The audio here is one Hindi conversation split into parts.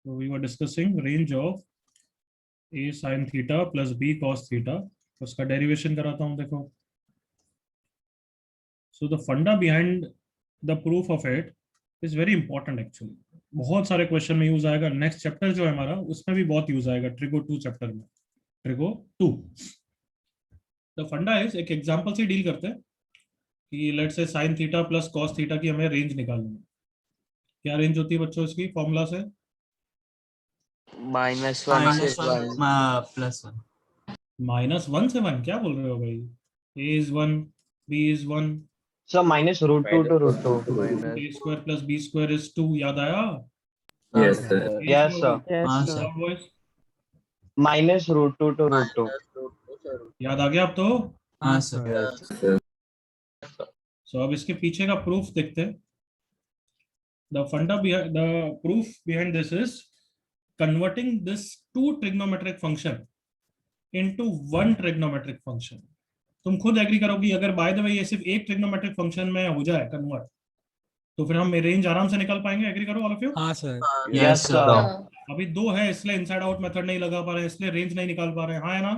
So we were discussing range of a sin theta plus b cos theta. उसका डेरिवेशन कराता हूँ देखो. So the funda behind the proof of it is very important actually. बहुत सारे क्वेश्चन में यूज आएगा. नेक्स्ट चैप्टर जो है हमारा उसमें भी बहुत यूज आएगा. ट्रिगो 2 चैप्टर में. ट्रिगो 2 द फंडा इज एक एग्जांपल से डील करते हैं कि लेट से sin theta plus cos theta की हमें रेंज निकालनी है. क्या रेंज होती है बच्चों इसकी फॉर्मूला से? -1 से 1 +1 -1 से 1 क्या बोल रहे हो भाई? a is 1 b is 1 So minus √2 to √2. a square plus b square is 2. याद आया? Yes, sir. Yes, sir. हाँ sir Third voice? Minus √2 to √2. याद आ गया अब तो? हाँ सर Yes. सो अब इसके पीछे का प्रूफ देखते हैं. The proof behind this is converting this two trigonometric function into one trigonometric function. तुम खुद एग्री करोगी अगर बाय द वे ये सिर्फ एक ट्रिग्नोमेट्रिक फंक्शन में हो जाए कन्वर्ट तो फिर हम रेंज आराम से निकाल पाएंगे. एग्री करो ऑल ऑफ यू? हाँ सर Yes, sir. अभी दो है इसलिए इनसाइड आउट मेथड नहीं लगा पा रहे हैं इसलिए रेंज नहीं निकाल पा रहे हैं. हाँ है ना?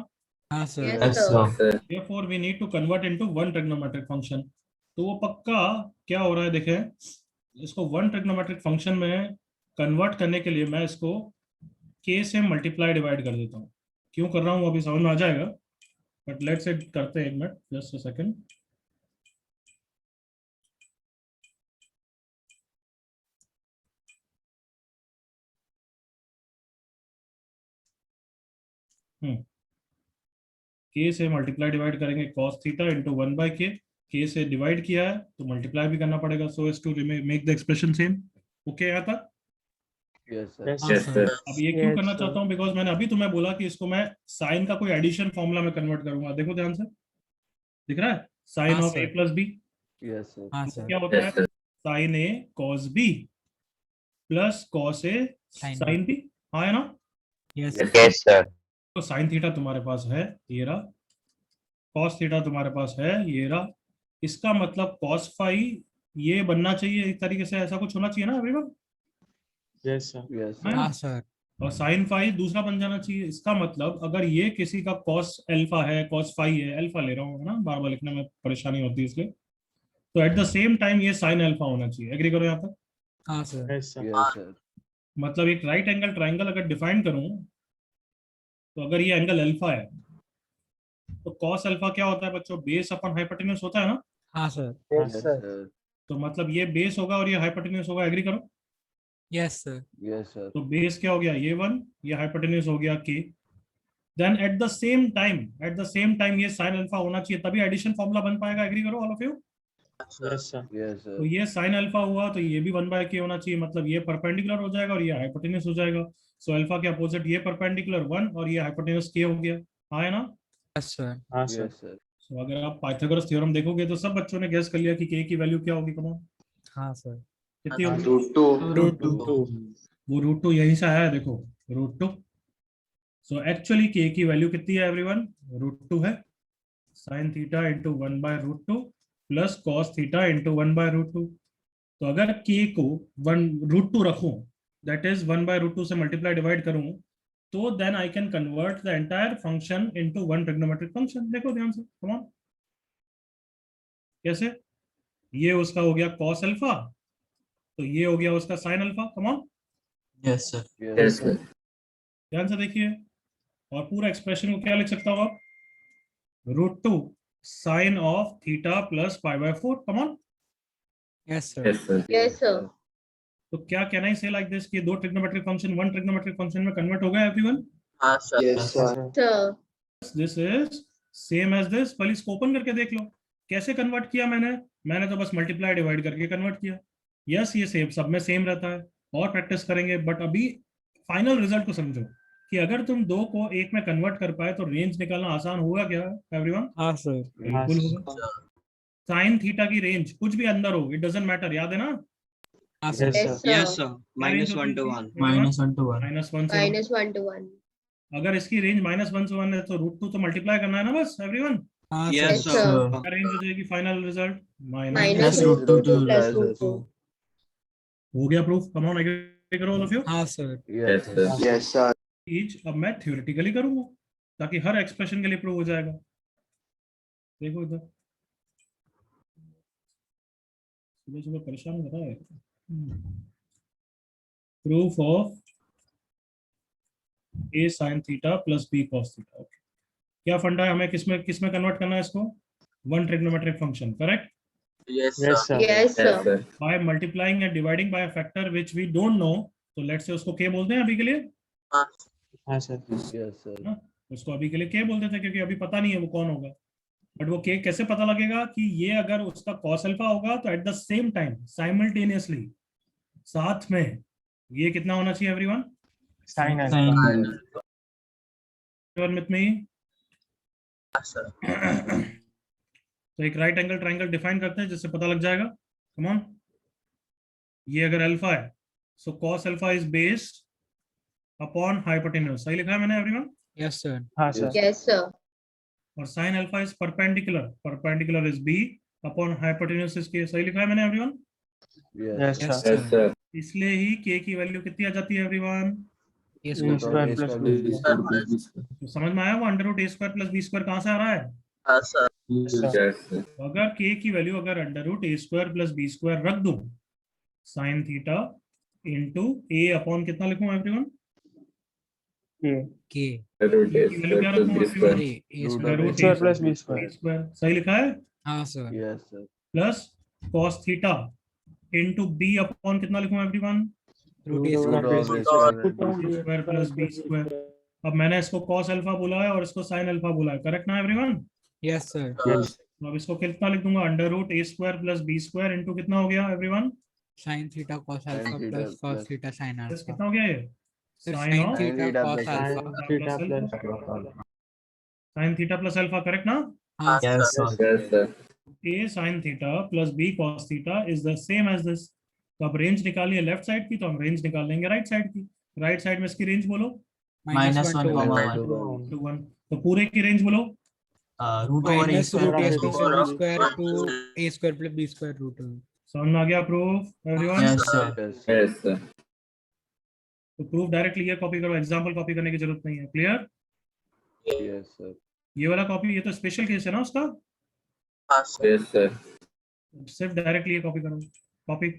हाँ sir Yes, sir. Therefore we need to convert into one trigonometric function. तो वो पक्का क्या हो रहा है देखें. इसको वन ट्रिग्नोमेट्रिक फंक्शन में कन्वर्ट करने के लिए मैं इसको k से मल्टीप्लाई डिवाइड कर देता हूँ. क्यों कर रहा हूँ अभी समझ में आ जाएगा. बट लेट्स से करते हैं एक minute just a second. k से मल्टीप्लाई डिवाइड करेंगे cos theta into 1/k. k से डिवाइड किया है तो मल्टीप्लाई भी करना पड़ेगा so as to make the expression same. Okay यहाँ तक? Yes, sir. Yes, Yes, sir. अब ये क्यों करना चाहता हूँ बिकॉज मैंने अभी तुम्हें बोला कि इसको मैं साइन का कोई एडिशन फॉर्मूला में कन्वर्ट करूंगा. देखो ध्यान से दिख रहा है साइन हाँ, of a sir. Plus B Yes, sir. हाँ सर क्या होता है? Yes, sir. Sine a cos b plus cos a Sin sine b. हाँ है ना? Yes Yes, sir. तो साइन थीटा तुम्हारे पास है ये रहा. cos थीटा तुम्हारे पास है ये रहा. इसका मतलब cos फाई ये बनना चाहिए एक तरीके से ऐसा कुछ होना चाहिए ना एवरीवन. Yes, sir. Yes, हाँ. sir. हाँ सर और साइन फाई दूसरा बन जाना चाहिए. इसका मतलब अगर ये किसी का cos अल्फा है cos फाई है अल्फा ले रहा हूँ ना बार बार लिखने में परेशानी होती है इसलिए तो एट द सेम टाइम ये साइन अल्फा होना चाहिए. एग्री करो यहाँ तक? हाँ sir Yes, sir. Yes, sir. मतलब एक राइट एंगल ट्राइंगल अगर डिफाइन करूं तो अगर ये एंगल अल्फा है तो cos अल्फा क्या होता है बच्चों? बेस अपन हाइपोटेन्यूज होता है ना. हाँ सर Yes, sir. तो मतलब ये बेस होगा और ये हाइपोटेन्यूज होगा. एग्री करो? Yes sir Yes, sir. तो बेस क्या हो गया? ये 1. ये हाइपोटेन्यूज हो गया k. Then at the same time ये साइन अल्फा होना चाहिए तभी एडिशन फॉर्मूला बन पाएगा. एग्री करो all of you? Yes, sir. Yes, तो sir. ये साइन अल्फा हुआ तो ये भी 1/k होना चाहिए. मतलब ये परपेंडिकुलर हो जाएगा और ये हाइपोटेन्यूज हो जाएगा. सो अल्फा के अपोजिट ये परपेंडिकुलर 1 और ये हाइपोटेन्यूज k हो गया. हाँ है ना? यस सर हाँ, sir. Yes, sir. सो अगर आप पाइथागोरस थ्योरम देखोगे तो सब बच्चों ने गेस कर लिया कि k की वैल्यू क्या होगी. कम हाँ सर कितनी होगी? √2. वो √2 यहीं से आया है देखो √2. सो एक्चुअली k की वैल्यू कितनी है एवरीवन? √2 है. sin theta into 1/√2 plus cos theta into 1/√2. तो अगर k को 1 √2 रखूं दैट इज 1/√2 से मल्टीप्लाई डिवाइड करूं तो then I can convert the entire function into one trigonometric function. देखो ध्यान से कम ऑन. कैसे? ये उसका हो गया cos अल्फा तो ये हो गया उसका sin alpha. Come on yes sir Yes, sir. ध्यान से देखिए. और पूरा एक्सप्रेशन को क्या लिख सकता हूं आप? √2 sine of theta plus π/4. Come on. Yes sir Yes, sir. Yes, sir. तो क्या कैन आई से लाइक दिस कि दो trigonometric function one trigonometric function में कन्वर्ट हो गया everyone? Yes, sir. Sir. This is same as this. पहले इसको ओपन करके देख लो कैसे कन्वर्ट किया मैंने तो बस मल्टीप्लाई डिवाइड करके कन्वर्ट किया. यस ये सेम सब में सेम रहता है और प्रैक्टिस करेंगे बट अभी फाइनल रिजल्ट को समझो कि अगर तुम दो को एक में कन्वर्ट कर पाए तो रेंज निकालना आसान होगा क्या एवरीवन? हाँ सर बिल्कुल होगा. साइन थीटा की रेंज कुछ भी अंदर हो इट डजंट मैटर. याद है ना? हाँ sir Yes, sir. Yes, sir. -1 to 1 -1 से 1. -1 to 1. अगर इसकी रेंज -1 से 1 है तो √2 तो मल्टीप्लाई करना है ना बस एवरीवन. हाँ Yes, सर sir. क्या रेंज हो जाएगी फाइनल रिजल्ट? -√2 plus √2. हो गया प्रूफ. Come on. करो ऑल ऑफ यू हाँ sir. Yes, sir. Yes, sir. चीज अब मैं थ्योरेटिकली करूंगा ताकि हर एक्सप्रेशन के लिए प्रूव हो जाएगा। देखो इधर सुबह सुबह परेशान कर रहा है। Proof of a sine theta plus B cos theta. क्या फंडा है, हमें किसमें किसमें कन्वर्ट करना है इसको? One trigonometric function, correct? Yes, sir. Yes, Yes, sir. By multiplying and dividing by a factor which we don't know, तो लेट्स से उसको के बोलते हैं अभी के लिए, हाँ सर। Yes, sir. ना? उसको अभी के लिए के बोलते थे क्योंकि अभी पता नहीं है वो कौन होगा। बट वो के कैसे पता लगेगा कि ये अगर उसका कॉस अल्फा होगा तो eight the same time simultaneously साथ में ये कितना होना चाहिए everyone? Sign Sign. alpha. With me. तो एक राइट एंगल ट्रायंगल डिफाइन करते हैं जिससे पता लग जाएगा। कम ऑन, ये अगर अल्फा है so cos alpha is based upon hypotenuse, सही लिखा है मैंने एवरीवन? Yes sir. हाँ सर। Yes, sir. और sine alpha is perpendicular, perpendicular is B upon hypotenuse is K, सही लिखा है मैंने everyone? Yes. Yes, yes sir. Yes, sir. इसलिए ही के की वैल्यू कितनी आ जाती है everyone? A A square. square plus B square. तो समझ में आया वो अंडर रूट ए स्क्वायर प्लस बी स्क्वायर कहाँ से आ रहा है? Yes, sir. Yes, sir. तो अगर के की वैल्यू अगर अंडर रूट ए स्क्वायर प्लस बी स्क्वायर रख दूं, sine theta into A upon कितना लिखूं एवरीवन? A. के। Root के A की वैल्यू क्या square plus रखूं B एवरीवन? square. अरे A Root square. of root Square A plus B B square. Square, सही लिखा है? हाँ sir. Yes, sir. Plus cos theta into B upon कितना लिखूं everyone? Root A Root square. of A square. A square plus B square. अब मैंने इसको कॉस अल्फा बोला है और इसको साइन अल्फा बोला है, करेक्ट ना एवरीवन? Yes sir. Yes. तो अब इसको कितना लिख दूंगा? अंडर रूट ए square plus B square into कितना हो गया everyone? Sine theta cos Sin alpha theta plus cos plus- theta sine plus alpha. कितना हो गया ये? Sir sine sine of theta theta cos plus alpha. Sin theta plus. Sine theta plus alpha, correct ना? हाँ sir. Yes, sir. A sine theta plus B cos theta is the same as this. तो अब रेंज निकालिए लेफ्ट साइड की, तो हम रेंज निकाल लेंगे राइट साइड की। राइट साइड में इसकी रेंज बोलो minus one Minus comma one. One. To one, तो पूरे की रेंज बोलो root over A square plus plus B to B square to A square plus B square root over. समझ में आ गया proof everyone? Yes sir. Yes, sir. Yes, sir. तो प्रूफ डायरेक्टली ये कॉपी करो, एग्जांपल कॉपी करने की जरूरत नहीं है। क्लियर? Yes, sir. ये वाला कॉपी, ये तो स्पेशल केस है ना उसका, Yes, sir. सिर्फ डायरेक्टली ये कॉपी करो, कॉपी।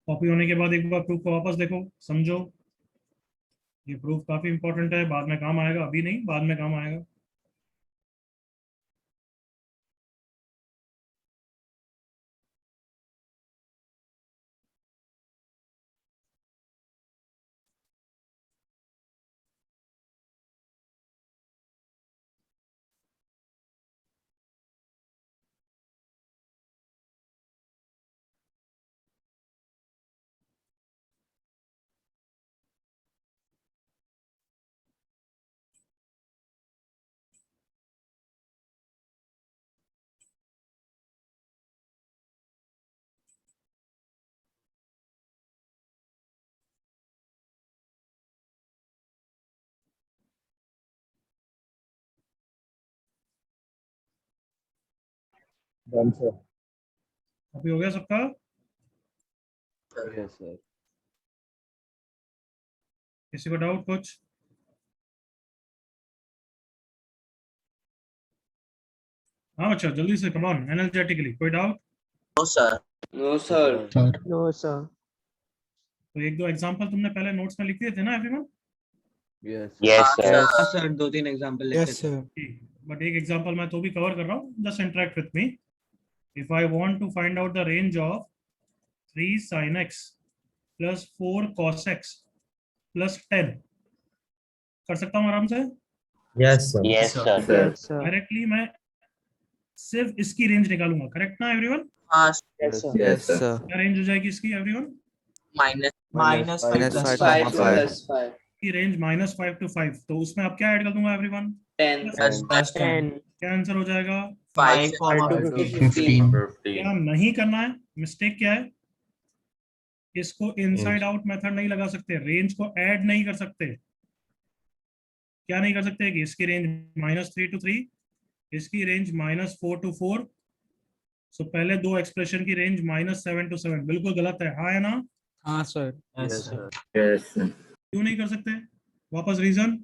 कॉपी होने के बाद एक बार प्रूफ को वापस देखो, समझो। ये प्रूफ काफी इंपॉर्टेंट है, बाद में काम आएगा, अभी नहीं, बाद में काम आएगा। Done, sir. कॉपी हो गया सबका? Yes, sir. किसी को डाउट कुछ? हाँ बच्चा, जल्दी से, कम ऑन, एनर्जेटिकली, कोई doubt? No, sir. No, sir. No, sir. तो एक दो एग्जांपल तुमने पहले नोट्स में लिख दिए थे ना एवरीवन? Yes. Yes, sir. हाँ सर, 2-3 एग्जांपल लिखे Yes, थे। sir. बट एक एग्जांपल मैं तो भी कवर कर रहा हूँ, just interact with me. If I want to find out the range of 3 sin x plus 4 cos x plus 10, कर सकता हूँ आराम से yes sir. Yes, sir. Yes, sir. Directly. मैं सिर्फ इसकी रेंज निकालूंगा, करेक्ट ना everyone? Yes, sir. Yes, sir. क्या रेंज हो जाएगी इसकी एवरीवन? Minus Minus 5 5, plus 5 5. की रेंज -5 to 5, तो उसमें अब क्या ऐड कर दूंगा एवरीवन? 10 plus plus 10 10. क्या आंसर हो जाएगा? 5, 5 to 15। 15. क्या नहीं करना है, मिस्टेक क्या है? इसको इनसाइड आउट मेथड नहीं लगा सकते, रेंज को ऐड नहीं कर सकते। क्या नहीं कर सकते कि इसकी रेंज -3 to 3, इसकी रेंज -4 to 4। सो पहले दो एक्सप्रेशन की रेंज -7 to 7, बिल्कुल गलत है, हाँ या ना? हाँ sir. Yes Yes, sir. sir. Yes, sir. क्यों नहीं कर सकते? वापस रीजन।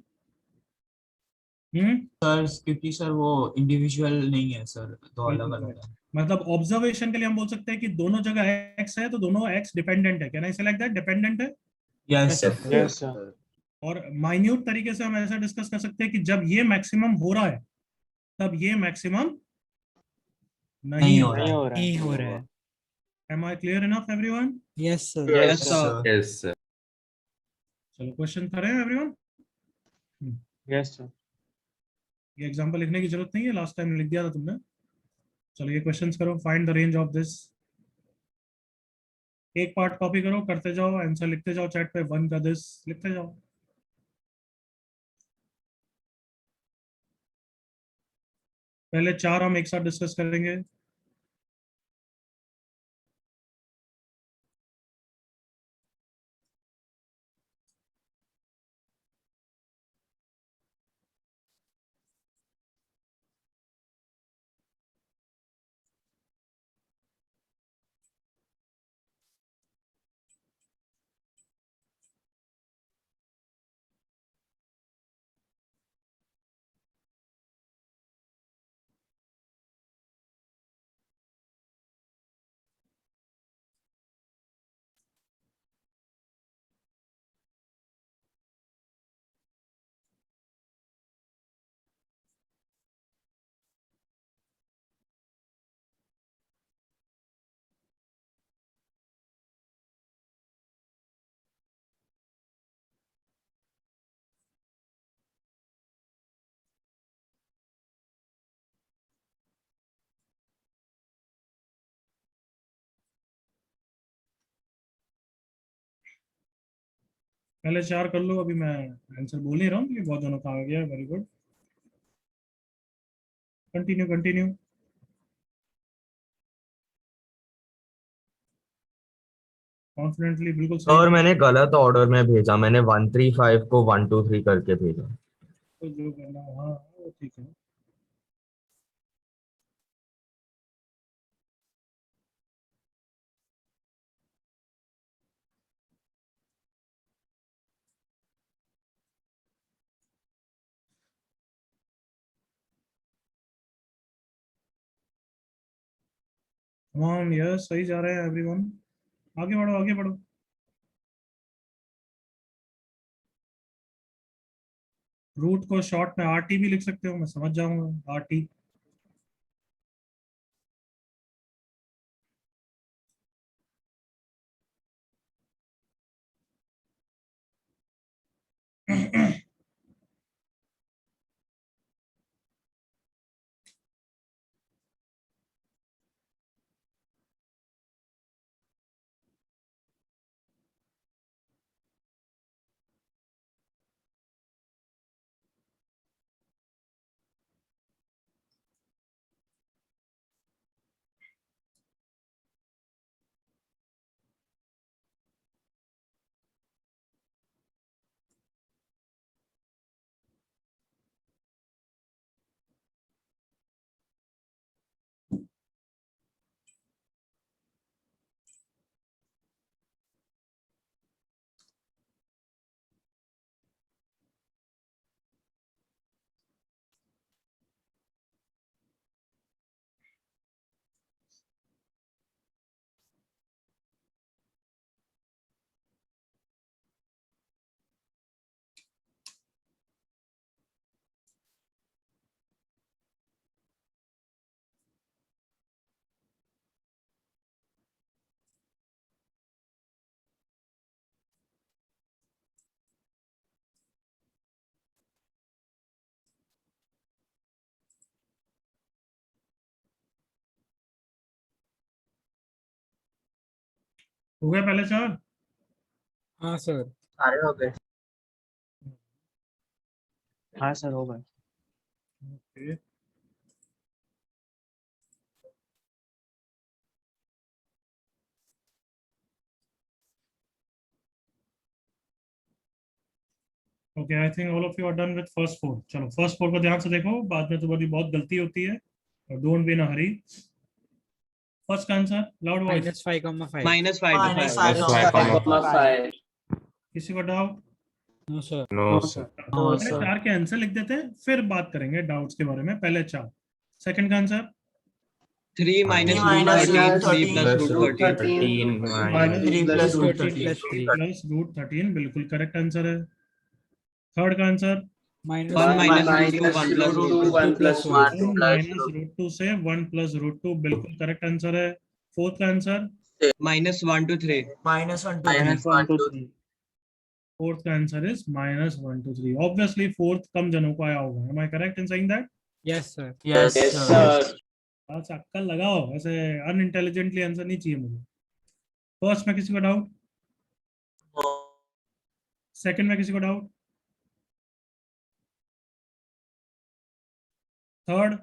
सर क्योंकि सर वो इंडिविजुअल नहीं है सर, दो अलग अलग है। मतलब ऑब्जर्वेशन के लिए हम बोल सकते हैं कि दोनों जगह एक्स है तो दोनों एक्स डिपेंडेंट है। Can I select that dependent है? Yes Yes, sir. sir. Yes, sir. और माइन्यूट तरीके से हम ऐसा डिस्कस कर सकते हैं कि जब ये मैक्सिमम हो रहा है तब ये मैक्सिमम नहीं नहीं हो हो रहा रहा नहीं है। हो रहा है। नहीं हो रहा है। है। Am I clear enough everyone? Yes, sir. Yes, yes sir. Sir. Yes, sir. चलो क्वेश्चन करें एवरीवन। Yes, sir. ये एग्जांपल लिखने की जरूरत नहीं है, लास्ट टाइम लिख दिया था तुमने। चलो ये क्वेश्चंस करो, find the range of this. एक पार्ट कॉपी करो, करते जाओ, आंसर लिखते जाओ, चैट पे 1 का दिस लिखते जाओ। पहले 4 हम एक साथ डिस्कस करेंगे। पहले 4 कर लो, अभी मैं आंसर बोल ही रहा हूँ, ये बहुत दोनों का आ गया, very good. Continue continue. Confidently, बिल्कुल सही। और मैंने गलत ऑर्डर में भेजा, मैंने 135 को 123 करके भेजा। तो जो करना, हाँ वो ठीक है। कम ऑन, यस, सही जा रहे हैं एवरीवन। आगे बढ़ो आगे बढ़ो। रूट को शॉर्ट में RT भी लिख सकते हो, मैं समझ जाऊंगा RT। हो गया पहले 4? हाँ सर। सारे हो गए। हाँ सर हो गए। Okay okay, I think all of you are done with first 4। चलो फर्स्ट 4 को ध्यान से देखो, बाद में तुम्हारी बहुत गलती होती है, और don't be in a hurry. First का answer loud voice. -5,5 minus 5 to minus 5. 5,5. किसी को doubt? No sir. No no sir. Sir. No पहले सर 4 के आंसर लिख देते हैं, फिर बात करेंगे डाउट्स के बारे में। पहले 4। सेकंड का answer 3 minus Three root minus 13, root 3 plus 13. root 13. 13 minus 3 plus root 13 13. plus 3 plus root 13 बिल्कुल करेक्ट आंसर है। थर्ड का answer 1 One minus root minus 2, 1 plus root root 2. 2 plus 1 1 1 plus minus root 2 से 1 प्लस रूट 2 बिल्कुल करेक्ट आंसर है। फोर्थ का answer Minus 1 to 3. minus 1 to 3. minus 1 to 3 fourth का answer is -1 to 3। Obviously fourth कम जनों को आया होगा। Am I correct in saying that? yes sir Yes sir. अच्छा अक्कल लगाओ, ऐसे अनइंटेलिजेंटली आंसर नहीं चाहिए मुझे। फर्स्ट में किसी को डाउट? सेकंड में किसी को doubt? Third?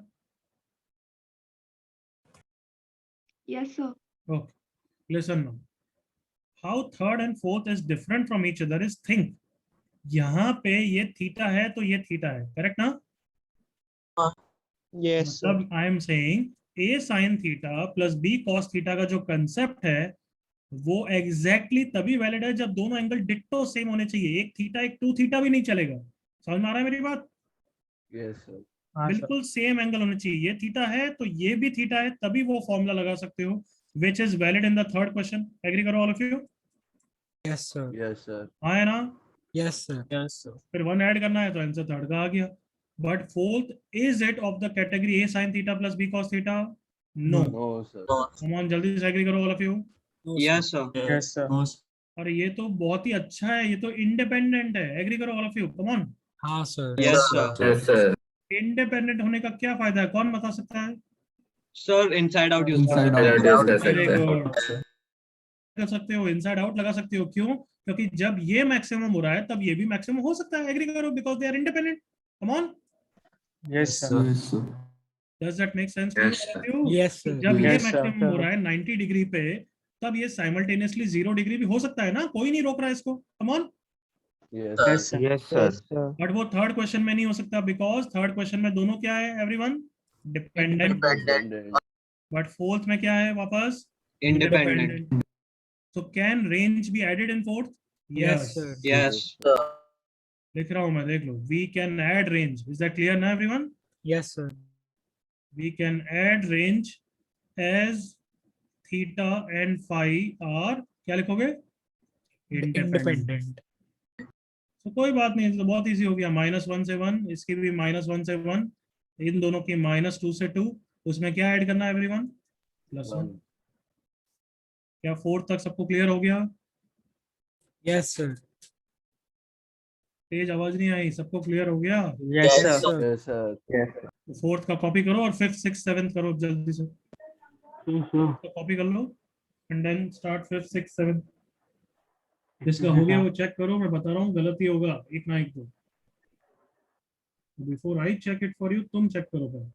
Yes, sir. Okay listen now, how third and fourth is different from each other is think. यहाँ पे ये थीटा है तो ये थीटा है, करेक्ट ना? yes sir मतलब I am saying a sin theta plus b cos theta का जो कंसेप्ट है वो एग्जैक्टली तभी वैलिड है जब दोनों एंगल डिट्टो सेम होने चाहिए। एक थीटा एक 2 थीटा भी नहीं चलेगा। समझ में आ रहा है मेरी बात? Yes, sir. हाँ सर बिल्कुल सेम एंगल होने चाहिए। ये थीटा है तो ये भी थीटा है, तभी वो फॉर्मूला लगा सकते हो, which is valid in the third question. Agree करो all of you? yes sir Yes, sir. हाँ है ना? yes sir फिर 1 ऐड करना है तो आंसर थर्ड का आ गया। But fourth is it of the category a sin theta plus b cos theta? No. No, sir. Come on जल्दी से एग्री करो all of you. no Yes, sir. yes sir No, और ये तो बहुत ही अच्छा है, ये तो इंडिपेंडेंट है। एग्री करो all of you, come on. हाँ sir Yes, sir. Yes, sir. Independent होने का क्या फायदा है, कौन बता सकता है? Sir, inside out use Inside out use कर वेरी सकते हैं। गुड। कर सकते हो, इनसाइड आउट लगा सकते हो। क्यों? क्योंकि जब ये मैक्सिमम हो रहा है तब ये भी मैक्सिमम हो सकता है। एग्री करो, because they are independent. Come on, yes sir does that make sense to Yes, you? yes sir जब ये yes sir मैक्सिमम हो रहा है 90 डिग्री पे, तब ये साइमल्टेनियसली 0 डिग्री भी हो सकता है ना, कोई नहीं रोक रहा है इसको। कम on. Yes, yes sir Yes, sir. yes sir but वो थर्ड क्वेश्चन में नहीं हो सकता, बिकॉज थर्ड क्वेश्चन में दोनों क्या है everyone? Dependent. independent. But fourth में क्या है वापस? Independent. So can range be added in fourth? yes sir Yes. लिख रहा हूं मैं, देख लो। We can add range. Is that clear now everyone? yes sir We can add range as theta and phi are क्या लिखोगे? इंडिपेंडेंट। Independent. तो कोई बात नहीं, तो बहुत इजी हो गया। -1 से 1, इसकी भी -1 से 1, इन दोनों की -2 से 2, उसमें क्या ऐड करना है एवरीवन? +1। क्या 4 तक सबको क्लियर हो गया? Yes, sir. तेज आवाज नहीं आई, सबको क्लियर हो गया? Yes, Yes, sir. sir. Yes, sir. तो 4th का कॉपी करो और 5th 6th 7th करो जल्दी से। तो कॉपी कर लो and then start 5th 6th 7th। जिसका हो गया वो चेक करो, मैं बता रहा हूँ गलती होगा एक ना एक तो। Before I check it for you, तुम चेक करो पहले।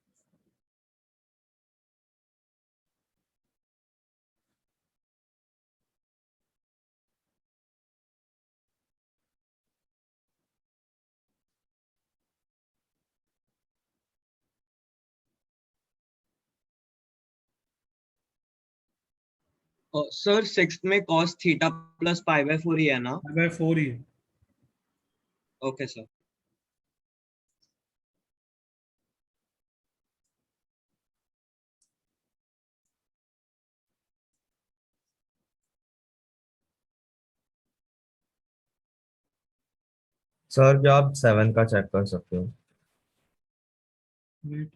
सर सिक्स्थ में cos theta plus pi by 4 ही है ना? 4 ही है। Okay sir. सर क्या आप 7 का चेक कर सकते हो? Wait,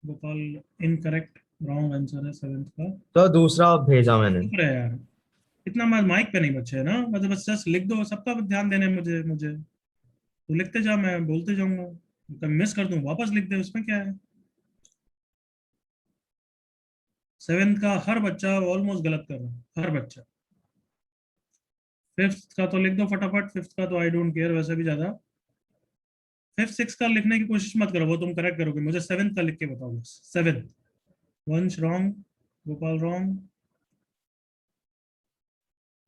Gopal incorrect, wrong answer है 7th का। तो दूसरा भेजा मैंने। चुप रहे यार, इतना माइक पे नहीं बच्चे है ना, मतलब बस जस्ट लिख दो, सबका ध्यान देना है मुझे मुझे। तो लिखते जा, मैं बोलते जाऊंगा, कभी मिस कर दूं वापस लिख दे, उसमें क्या है। 7th का हर बच्चा ऑलमोस्ट गलत कर रहा है, हर बच्चा। 5th का तो लिख दो फटाफट, 5th का तो आई डोंट केयर वैसे भी ज्यादा। 5th 6th का लिखने की कोशिश मत करो, वो तुम करेक्ट करोगे, मुझे 7th का लिख के बताओ बस। 7th, वंश रॉन्ग, गोपाल रॉन्ग,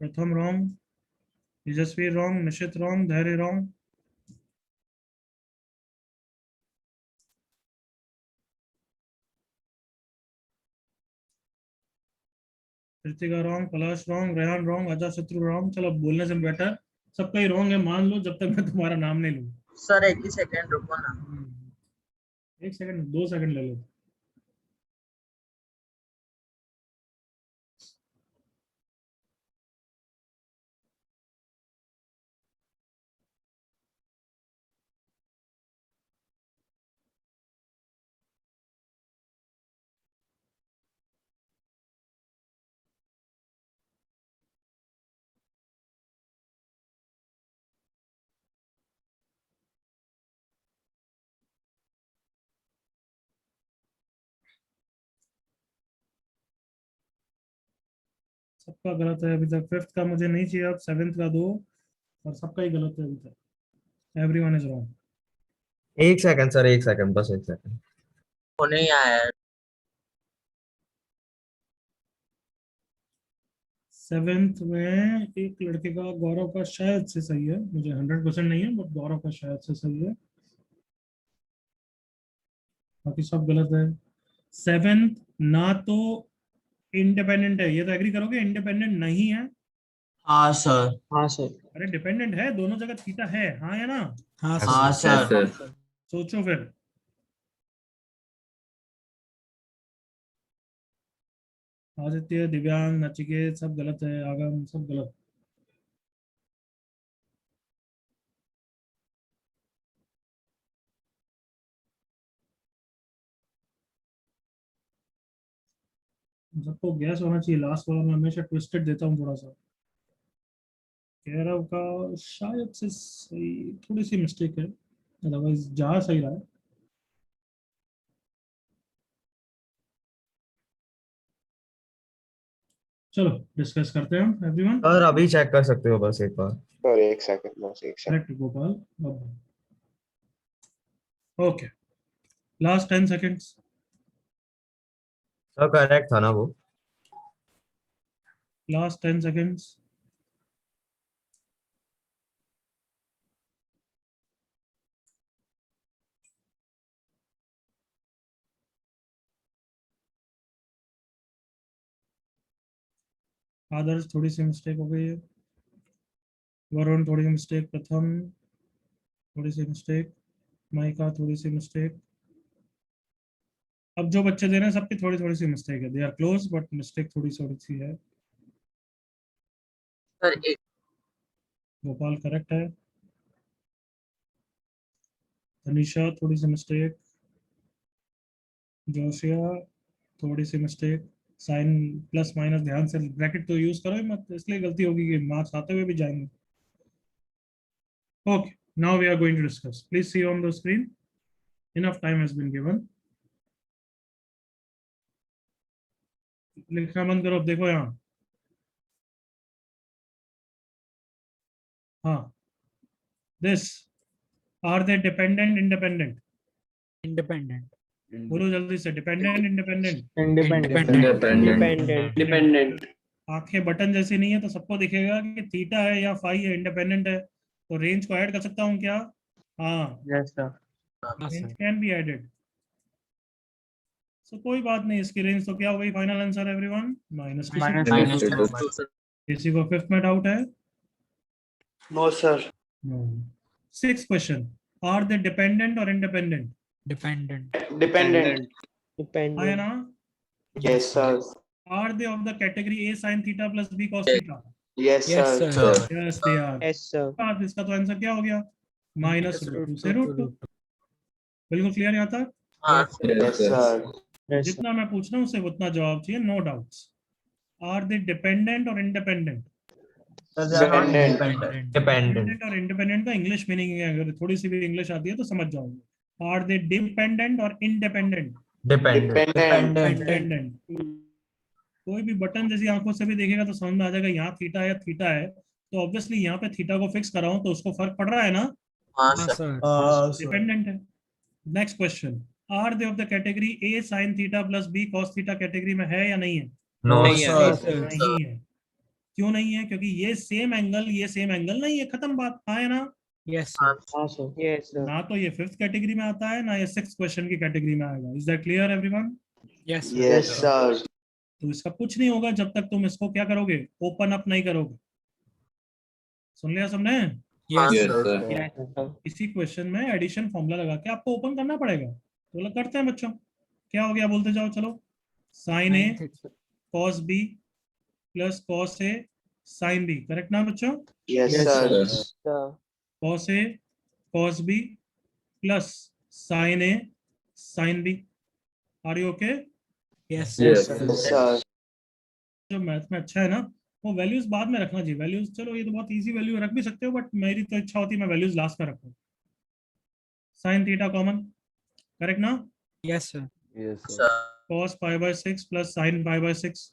प्रथम रॉन्ग, तेजस्वी रॉन्ग, निशित रॉन्ग, धैर्य रॉन्ग, कृतिका रॉन्ग, पलाश रॉन्ग, रेहान रॉन्ग, अजा शत्रु रॉन्ग। चलो बोलने से बेटर सबका ही रॉन्ग है, मान लो, जब तक मैं तुम्हारा नाम नहीं लूँ। सर एक ही सेकंड रुको ना। 1 सेकंड, 2 सेकंड ले लो। सबका गलत है अभी तक। 5th का मुझे नहीं चाहिए, अब 7th का दो, और सबका ही गलत है अभी तक। Everyone is wrong. 1 second sir, 1 second, बस 1 सेकंड। होने ही आया है। 7th में एक लड़के का, गौरव का शायद से सही है, मुझे 100% नहीं है, बट गौरव का शायद से सही है, बाकी सब गलत है। 7th ना तो इंडिपेंडेंट है, ये तो एग्री करोगे, इंडिपेंडेंट नहीं है। हाँ सर। हाँ सर। अरे डिपेंडेंट है, दोनों जगह थीटा है, हाँ या ना? हाँ, हाँ sir. Yes, sir. sir. सोचो फिर। आदित्य, दिव्यांग, नचिकेत सब गलत है, आगम सब गलत। सबको गैस होना चाहिए, लास्ट वाला मैं हमेशा ट्विस्टेड देता हूँ थोड़ा सा। कैरव का शायद से सही, थोड़ी सी मिस्टेक है, अदरवाइज जहाँ सही रहा है। चलो डिस्कस करते हैं हम एवरीवन। सर अभी चेक कर सकते हो बस एक बार। सर एक सेकंड, बस एक second. Correct Gopal. Okay, last 10 seconds. Sir correct था ना वो? Last 10 seconds. आदर्श थोड़ी सी मिस्टेक हो गई है, वरुण थोड़ी सी मिस्टेक, प्रथम थोड़ी सी मिस्टेक, माइका थोड़ी सी मिस्टेक। अब जो बच्चे दे रहे हैं सबकी थोड़ी थोड़ी सी मिस्टेक है, they are close but mistake थोड़ी थोड़ी सी है। सर एक गोपाल करेक्ट है, तनिषा थोड़ी सी मिस्टेक, जोशिया थोड़ी सी मिस्टेक। साइन प्लस माइनस ध्यान से, ब्रैकेट तो यूज करो ही मत, इसलिए गलती होगी कि मार्क्स आते हुए भी जाएंगे। Okay, now we are going to discuss, please see on the screen, enough time has been given. लिखना बंद करो, अब देखो यहाँ, हाँ, this are they dependent independent? Independent. बोलो जल्दी से, dependent independent? Independent. Independent. Independent. आंखें बटन जैसी नहीं है तो सबको दिखेगा कि थीटा है या फाई है, इंडिपेंडेंट है, तो रेंज को ऐड कर सकता हूँ क्या? हाँ, Yes, sir. हाँ range sir. Can be added. So कोई बात नहीं, इसकी रेंज तो क्या हो गई? Final answer everyone -2। Minus Two. Two two sir किसी को फिफ्थ में डाउट है? No, sir. No. Six question, are they dependent और इंडिपेंडेंट? Dependent. Dependent. है ना? Yes, sir. Are they of the category A sine theta plus B cos theta? Yes, Yes, sir. sir. Yes they are. Yes, sir. अब इसका तो आंसर क्या हो गया? -√2 से √2। बिल्कुल क्लियर यहाँ तक? हाँ Yes, sir. Yes, sir. जितना मैं पूछ रहा हूँ उससे उतना जवाब चाहिए, no doubts. Are they dependent और इंडिपेंडेंट? Dependent. डिपेंडेंट। डिपेंडेंट और इंडिपेंडेंट का इंग्लिश मीनिंग है, अगर थोड़ी सी भी इंग्लिश आती है तो समझ जाओगे। आर दे डिपेंडेंट और इंडिपेंडेंट? Dependent. डिपेंडेंट। कोई भी बटन जैसी आंखों से भी देखेगा तो समझ में आ जाएगा यहाँ थीटा है या थीटा है, तो ऑब्वियसली यहाँ पे थीटा को फिक्स कराऊं तो उसको फर्क पड़ रहा है ना, हाँ हाँ सर सर. डिपेंडेंट है। Next question, are they of the category A sine theta plus B cos theta category में है या नहीं है? नो नहीं है। सर। नहीं है। क्यों नहीं है? क्योंकि ये सेम एंगल, ये सेम एंगल नहीं है, खत्म बात। हाँ है ना? Yes sir. हाँ, sir. Yes, sir. ना तो ये फिफ्थ कैटेगरी में आता है, ना ये सिक्स क्वेश्चन की कैटेगरी में आएगा। Is that clear everyone? Yes sir. Yes, sir. तो इसका कुछ नहीं होगा जब तक तुम इसको क्या करोगे, ओपन अप नहीं करोगे। सुन लिया सबने? Yes Yes, sir. sir. Yes, sir. इसी क्वेश्चन में एडिशन फॉर्मूला लगा के आपको ओपन करना पड़ेगा। तो लोग करते हैं बच्चों, क्या हो गया बोलते जाओ, चलो। Sine A cos B plus cos A sine B, correct ना बच्चों? Yes, Yes, sir. sir. Sir. Cos A cos B plus sine A sine B. Are you okay? Yes sir. Yes, Yes, sir. जो मैथ में अच्छा है ना, वो वैल्यूज बाद में रखना चाहिए। वैल्यूज चलो ये तो बहुत इजी वैल्यू रख भी सकते हो, बट मेरी तो इच्छा होती है मैं वैल्यूज लास्ट में रखूं। साइन थीटा कॉमन, करेक्ट ना? Yes sir. Sir cos pi by 6 plus sine pi by 6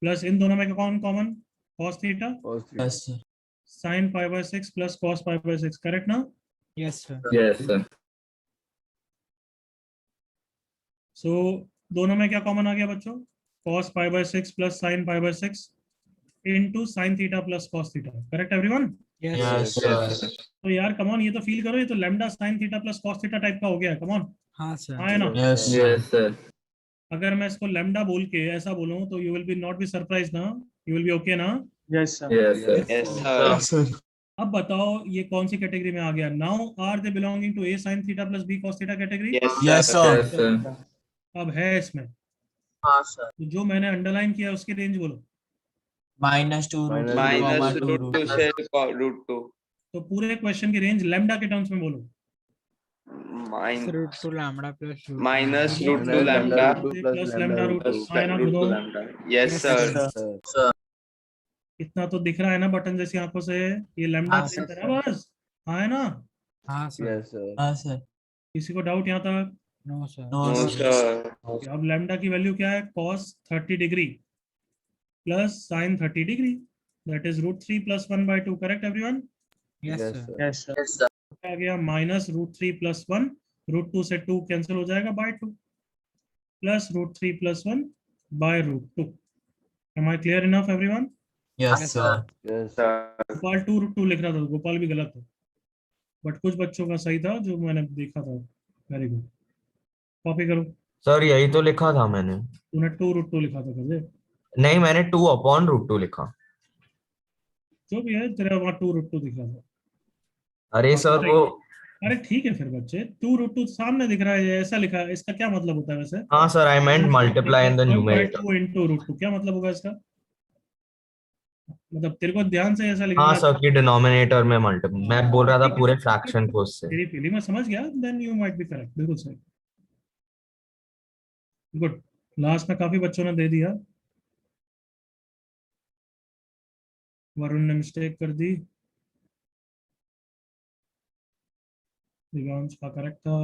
plus इन दोनों में कौन common? cos theta. Yes sir. Sine pi by 6 plus cos pi by 6, correct ना? Yes sir. Yes, sir. So दोनों में क्या कॉमन आ गया बच्चों? cos pi by 6 plus sine pi by 6 into sine theta plus cos theta, correct everyone? Yes yes sir. Yes, sir. sir. तो यार कम ऑन, ये तो फील करो, ये तो lambda sign theta plus cos theta type का हो गया। कम ऑन, हाँ sir. हाँ है ना? Yes Yes, sir. अगर मैं इसको लैम्डा बोल के ऐसा बोलूं तो you will be not be surprise ना, यू विल बी ओके ना? Yes, sir. Yes, sir. Yes, sir. Sir. अब बताओ ये कौन सी कैटेगरी में आ गया? Now are they belonging to A sine theta plus B cos theta category? Yes, Yes, sir. sir. Yes, sir. अब है इसमें, हाँ सर तो जो मैंने अंडरलाइन किया उसकी रेंज बोलो। -2 √2 Minus -2 root 2 से root 2. तो पूरे क्वेश्चन की रेंज लैम्डा के टर्म्स में बोलो। Root 2 lambda plus root Minus two. root 2 lambda plus lambda root plus है ना? root 2 दोनों lambda. Yes, Yes, sir. sir. Sir इतना तो दिख रहा है ना बटन जैसी आंखों से, ये लैम्डा हाँ, प्रिंट है ना बस। हाँ है ना? हाँ sir. हाँ सर। किसी को डाउट यहाँ तक? No sir. No No, sir. sir. अब लैम्डा की वैल्यू क्या है? cos 30 degree plus sin 30 degree, that is √3 plus 1/2, correct everyone? Yes sir. Yes, sir. Yes sir आ गया -√3 प्लस 1, √2 से 2 कैंसिल हो जाएगा by 2 plus √3 plus 1 by √2। Am I clear enough everyone? Yes sir. Yes, sir. Gopal 2√2 लिख रहा था, गोपाल भी गलत है, बट कुछ बच्चों का सही था जो मैंने देखा था। वेरी गुड, कॉपी करो। सर यही तो लिखा था मैंने। तूने 2√2 लिखा था कजे? नहीं, मैंने 2/√2 लिखा। जो भी है तेरा वहाँ 2√2 दिख रहा था। अरे सर वो, अरे ठीक है फिर बच्चे, 2√2 सामने दिख रहा है, ये ऐसा लिखा है, इसका क्या मतलब होता है वैसे? हाँ sir, I meant multiply in the numerator. 2 into √2 क्या मतलब होगा इसका? मतलब तेरे को ध्यान से ऐसा हाँ लिखना सर, की डिनोमिनेटर में मल्टीप्लाई, मैं बोल रहा था ठीक है, पूरे फ्रैक्शन को उससे। तेरी फीलिंग में समझ गया, then you might be correct, बिल्कुल सही, गुड। लास्ट में काफी बच्चों ने दे दिया। वरुण ने मिस्टेक कर दी, दिव्यांश का करेक्ट था,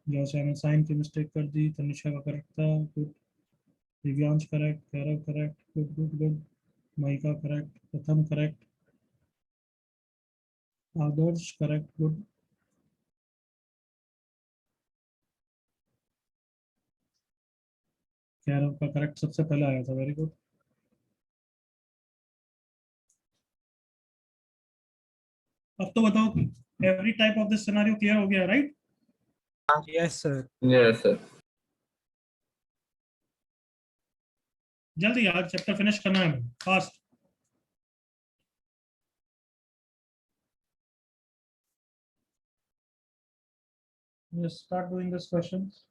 जोशा ने साइन की मिस्टेक कर दी, तनिषा का करेक्ट था, good. Divyansh correct, Gaurav correct, good good good. Maika correct, Pratham correct, Adarsh correct, good. Gaurav का करेक्ट सबसे पहले आया था, वेरी गुड। अब तो बताओ, every type of this scenario clear हो गया, right? Yes, sir. Yes, sir. जल्दी यार, चैप्टर फिनिश करना है, fast. Let's start doing this questions.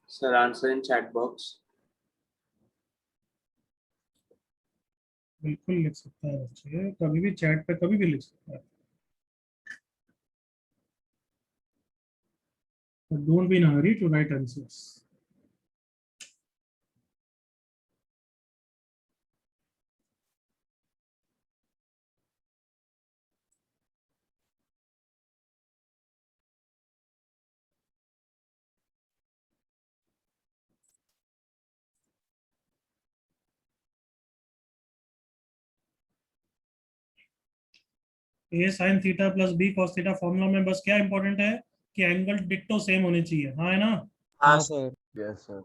Sir, answer in chat box. बिल्कुल लिख सकता है बच्चे, कभी भी चैट पे कभी भी लिख सकता है, but don't be in a hurry to write answers. A sine theta plus B cos theta formula में बस क्या इंपॉर्टेंट है कि एंगल डिक्टो सेम होने चाहिए, हाँ है ना? हाँ हाँ सर। sir. Yes, sir.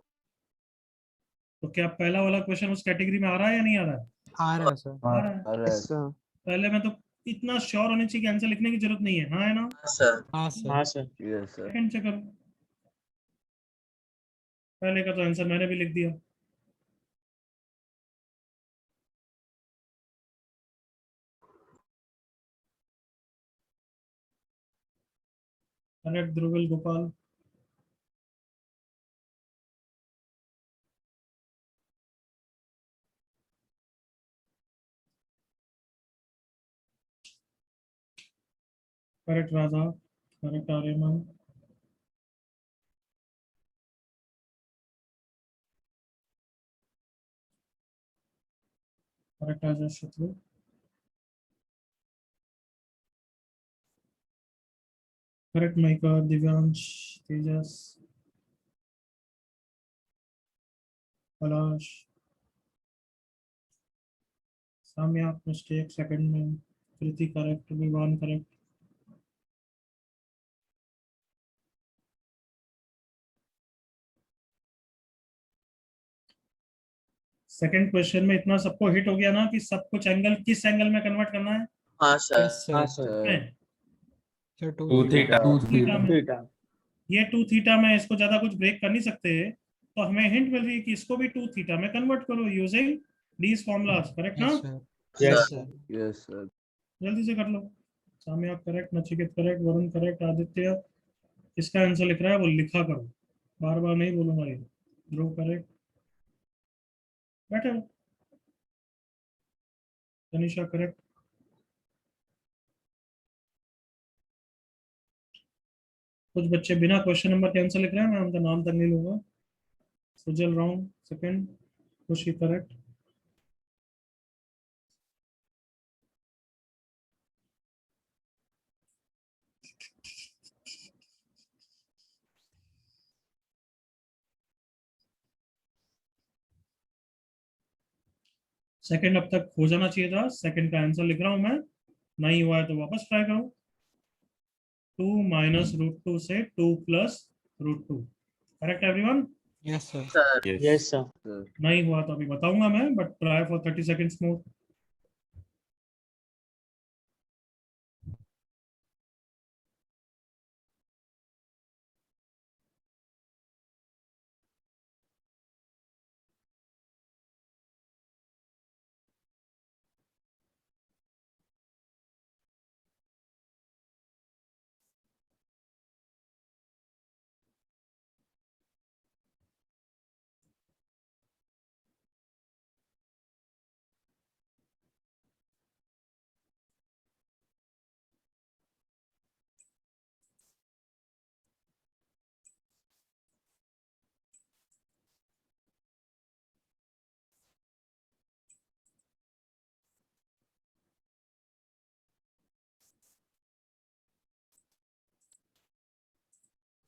तो क्या पहला वाला क्वेश्चन उस कैटेगरी में आ रहा है या नहीं आ रहा है? आ रहा है sir. आ रहा है। Alright. sir. पहले में तो इतना श्योर होने चाहिए कि आंसर लिखने की जरूरत नहीं है, हाँ है ना? हाँ सर। हाँ sir. हाँ सर। Yes, sir. सेकंड से करो, पहले का तो आंसर मैंने भी लिख दिया। Correct Dhruval Gopal. Correct Radha, correct Aryaman, correct Ajay Shatru, correct Maika, Divyansh, Tejas, Palash, Samya mistake second में, Kriti correct, Vivaan correct. Second question में इतना सबको हिट हो गया ना कि सब कुछ एंगल किस एंगल में कन्वर्ट करना है? हाँ सर। Yes sir. हाँ सर। में? Sir, two Two theta. theta. Theta में। थीटा। ये 2 थीटा में इसको ज्यादा कुछ ब्रेक कर नहीं सकते, तो हमें हिंट मिल रही है कि इसको भी 2 थीटा में कन्वर्ट करो यूजिंग दीस फॉर्मूलाज, करेक्ट ना? Yes sir. Yes sir. Sir. Yes, sir. जल्दी से कर लो। Samya correct, Nachiket correct, Varun correct, Aditya इसका आंसर लिख रहा है वो लिखा करो, बार बार नहीं बोलूंगा ये। ध्रुव करेक्ट, बैठे हो। तनिषा करेक्ट, कुछ बच्चे बिना क्वेश्चन नंबर के आंसर लिख रहे हैं, मैं उनका नाम तक नहीं लूंगा। Sujal wrong, second. खुशी करेक्ट, सेकंड अब तक हो जाना चाहिए था, सेकंड का आंसर लिख रहा हूं मैं, नहीं हुआ है तो वापस ट्राई करो। 2 माइनस √2 से 2 plus √2, correct everyone? Yes sir. Sir. Yes sir. Sir. नहीं हुआ तो अभी बताऊंगा मैं, but try for 30 seconds more.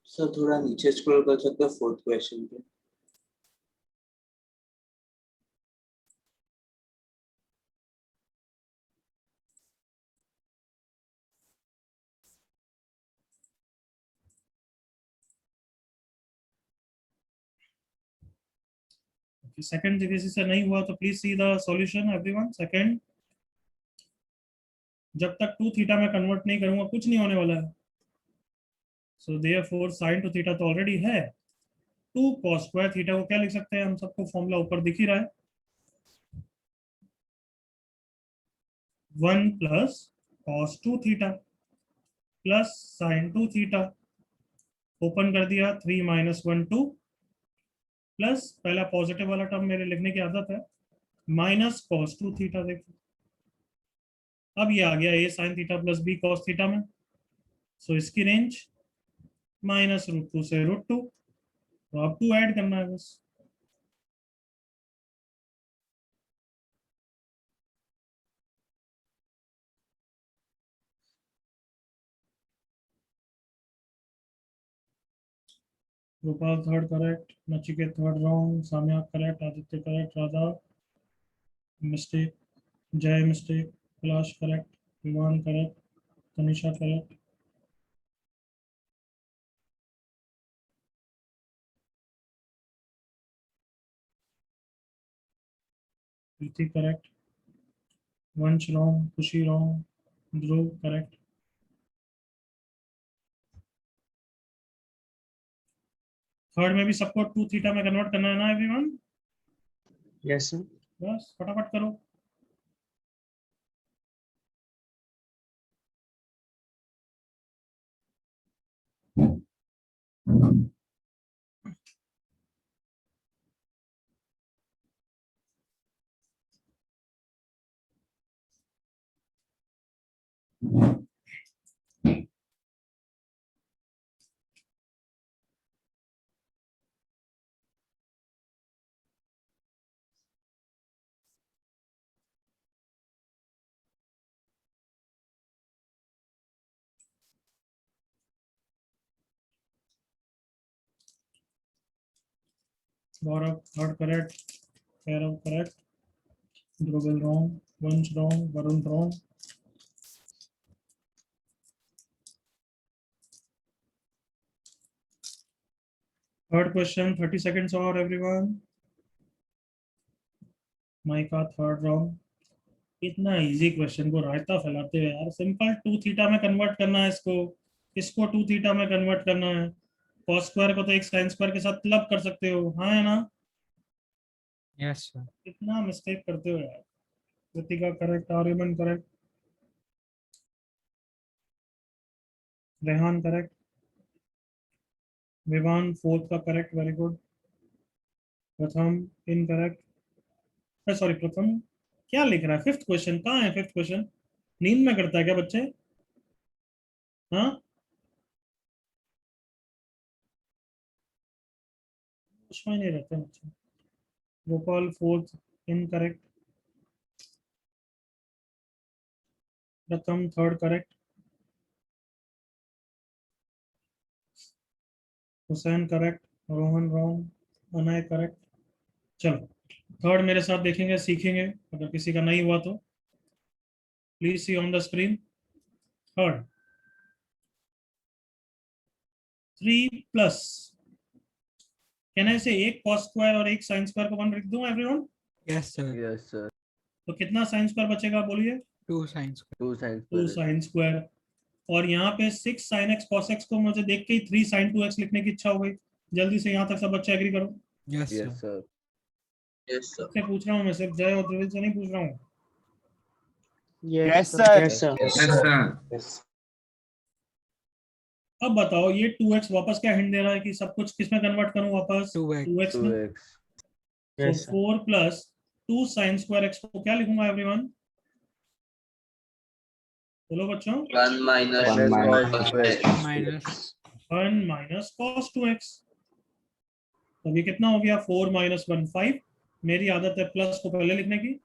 Sir थोड़ा नीचे स्क्रॉल कर सकते हो 4th क्वेश्चन पे. सेकंड जगह से नहीं हुआ तो please see the solution everyone. Second, जब तक 2 थीटा में कन्वर्ट नहीं करूंगा कुछ नहीं होने वाला है. सो देयरफॉर sin 2 थीटा तो ऑलरेडी है. 2 cos स्क्वायर थीटा को क्या लिख सकते हैं हम सबको? फॉर्मूला ऊपर दिख ही रहा है. 1 plus cos 2 theta plus sin 2 theta. Open कर दिया 3 माइनस 1 2 प्लस पहला पॉजिटिव वाला टर्म मेरे लिखने की आदत है माइनस cos 2 थीटा. देखो अब ये आ गया a sin theta plus b cos theta में. सो इसकी रेंज माइनस √2 से √2. तो अब 2 ऐड करना है बस. Gopal third correct, Nachiket third wrong, Samya correct, Aditya correct, Radha mistake, Jay mistake, Kailash correct, Vivaan correct, Tanisha correct. Preeti correct, Vansh wrong, Khushi wrong, Dhruv correct. Third में भी सबको 2 थीटा में कन्वर्ट करना है ना एवरीवन? Yes sir. बस फटाफट करो. Gaurav third correct, Kairav correct, Dhruval wrong, Vansh wrong, Varun wrong. Third question 30 seconds और एवरीवन. Maika third wrong. इतना इजी क्वेश्चन को रायता फैलाते हुए यार. सिंपल 2 थीटा में कन्वर्ट करना है इसको. इसको 2 थीटा में कन्वर्ट करना है. cos स्क्वायर को तो एक sin स्क्वायर के साथ क्लब कर सकते हो. हाँ है ना? Yes, sir. कितना मिस्टेक करते हो यार. Kritika correct, Aryaman correct, Rehan correct, Vivaan fourth का correct, very good. Pratham incorrect. Sorry Pratham क्या लिख रहा है? 5th क्वेश्चन कहाँ है? 5th क्वेश्चन नींद में करता है क्या बच्चे? हाँ, कुछ में नहीं रहते बच्चे. गोपाल फोर्थ इनकरेक्ट, प्रथम third correct, Hussain correct, Rohan wrong, Anay correct. चलो थर्ड मेरे साथ देखेंगे, सीखेंगे. अगर किसी का नहीं हुआ तो please see on the screen. Third 3 plus, कहने से एक cos स्क्वायर और एक sin स्क्वायर को 1 लिख दूं everyone? Yes, sir. Yes, sir. तो कितना sin स्क्वायर बचेगा बोलिए? 2 sin square. 2 science. 2 sin square. और यहाँ पे 6 sin x cos x को मुझे देख के ही 3 sin 2x लिखने की इच्छा हो गई. जल्दी से यहाँ तक सब बच्चे एग्री करो. Yes, sir. Yes, sir. Yes, sir. सबसे पूछ रहा हूँ मैं, सिर्फ जय और ध्रुव से नहीं पूछ रहा हूँ. Yes sir. Yes sir. Yes, sir. अब बताओ ये 2x वापस क्या हिंट दे रहा है कि सब कुछ किस में कन्वर्ट करूं वापस? 2x. 2x में. 2x. Yes, तो 4 प्लस 2 sin स्क्वायर x को क्या लिखूंगा एवरीवन? बोलो बच्चों. 1 minus One minus cos 2x. x. Minus. 1 minus cos 2x. तो अभी कितना हो गया? 4 माइनस 1 5. मेरी आदत है प्लस को पहले लिखने की.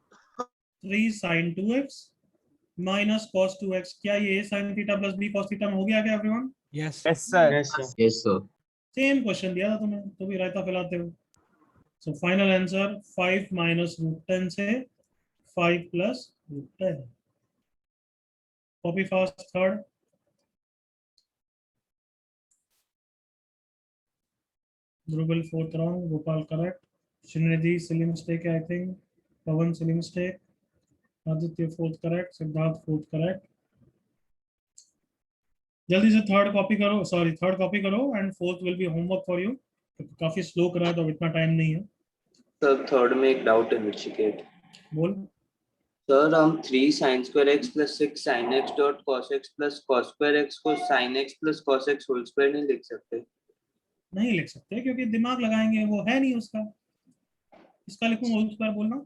3 sin 2x minus cos 2x. क्या ये sin theta plus b cos theta में हो गया क्या everyone? Yes. Yes sir. Yes sir. Yes, sir. Same question दिया था तुम्हें, तो भी रायता फैलाते हो। So final answer 5 minus root 10 से 5 plus root 10। Copy fast third. Dhruval fourth wrong, Gopal correct, Shrinidhi silly mistake है I think, Pavan silly mistake, Aditya fourth correct, Siddharth fourth correct. जल्दी से थर्ड कॉपी करो, सॉरी थर्ड कॉपी करो and fourth will be homework for you. काफी स्लो करा है तो इतना टाइम नहीं है। सर थर्ड में एक डाउट है नचिकेत। बोल। सर हम 3 sin square x plus 6 sin x dot cos x plus cos square x को sin x plus cos x whole square नहीं लिख सकते? नहीं लिख सकते क्योंकि दिमाग लगाएंगे, वो है नहीं उसका। इसका लिखूं होल स्क्वायर बोलना।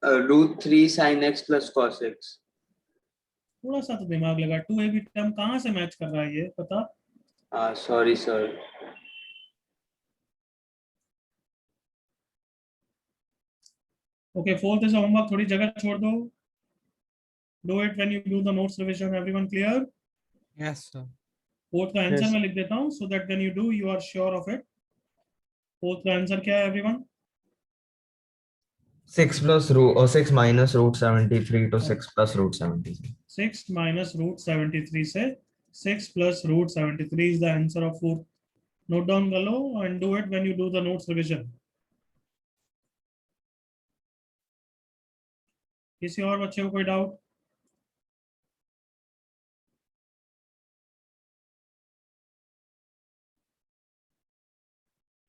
√3 sin x plus cos x। थोड़ा सा तो दिमाग लगा। 2ab टर्म कहाँ से मैच कर रहा है ये पता। हाँ sorry sir. Okay fourth is homework, थोड़ी जगह छोड़ दो। Do it when you do the notes revision. Everyone clear? Yes, sir. Fourth का आंसर मैं लिख देता हूँ so that when you do you are sure of it. Fourth का आंसर क्या है everyone? 6 plus root or 6 minus root 73 to 6 plus root 73. 6 minus root 73 से 6 plus root 73 is the answer of fourth. Note down कर लो and do it when you do the notes revision. किसी और बच्चे को कोई डाउट?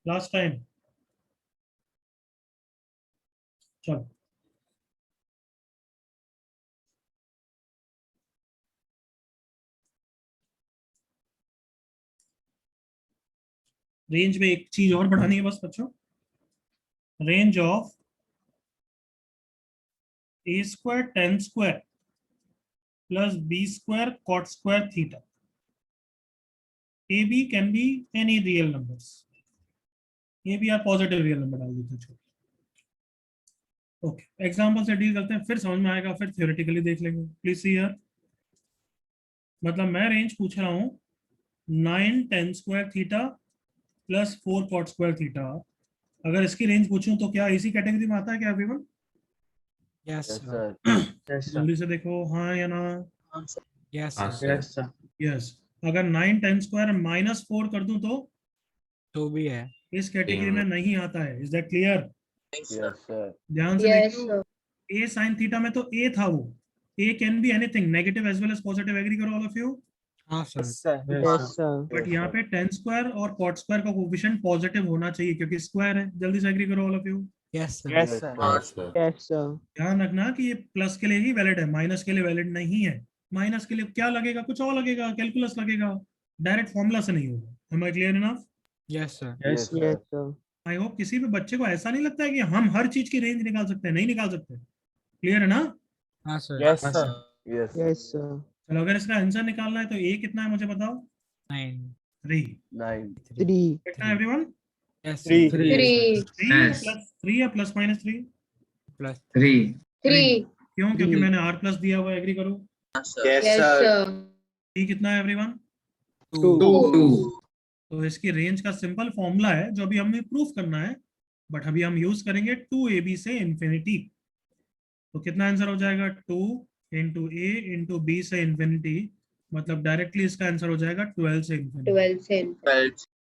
लास्ट टाइम चलो। रेंज में एक चीज और बढ़ानी है बस बच्चों। Range of a square tan square plus b square cot square theta. ab can be any real numbers. ab are positive real number डाल देते हैं। ओके एग्जांपल से डील करते हैं, फिर समझ में आएगा, फिर थ्योरेटिकली देख लेंगे। Please see here. मतलब मैं रेंज पूछ रहा हूँ 9 tan square theta plus 4 cot square theta। अगर इसकी रेंज पूछूं तो क्या इसी कैटेगरी में आता है क्या everyone? Yes, Yes, sir. sir. जल्दी से देखो हाँ या ना। Yes, हाँ, sir. sir. यस। अगर 9 tan square माइनस 4 कर दूं तो भी है। इस कैटेगरी में नहीं आता है। Is that clear? Yes, sir. ध्यान से देखो, a sin थीटा में तो a था, वो a can be anything negative as well as positive. Agree करो ऑल ऑफ यू? हाँ सर। बट यहाँ पे tan स्क्वायर और cot स्क्वायर का कोएफिशिएंट पॉजिटिव होना चाहिए क्योंकि स्क्वायर है। जल्दी से एग्री करो all of you. Yes, sir. Yes, sir. Yes, sir. ध्यान रखना कि ये प्लस के लिए ही वैलिड है, माइनस के लिए वैलिड नहीं है। माइनस के लिए क्या लगेगा? कुछ और लगेगा, कैलकुलस लगेगा, डायरेक्ट फॉर्मूला से नहीं होगा। am I clear enough? Yes, sir. Yes, sir. Yes, sir. I hope किसी भी बच्चे को ऐसा नहीं लगता है कि हम हर चीज की रेंज निकाल सकते हैं। नहीं निकाल सकते। क्लियर है ना? हाँ sir. Yes, sir. Yes. Yes, sir. चलो अगर इसका आंसर निकालना है तो a कितना है मुझे बताओ? 9. 3। 9. 3. कितना है एवरीवन? Yes, Three. sir. 3 या Yes. प्लस 3 या प्लस माइनस 3? Plus. 3. 3। क्यों? क्योंकि Three. मैंने r प्लस दिया हुआ। एग्री करो। Yes sir। t कितना है एवरीवन? 2. 2. तो इसकी रेंज का सिंपल फॉर्मूला है जो अभी हमें प्रूफ करना है, बट अभी हम यूज करेंगे 2ab से इंफिनिटी। तो कितना आंसर हो जाएगा? 2 इंटू a इंटू b से इंफिनिटी, मतलब डायरेक्टली इसका आंसर हो जाएगा 12 से इंफिनिटी।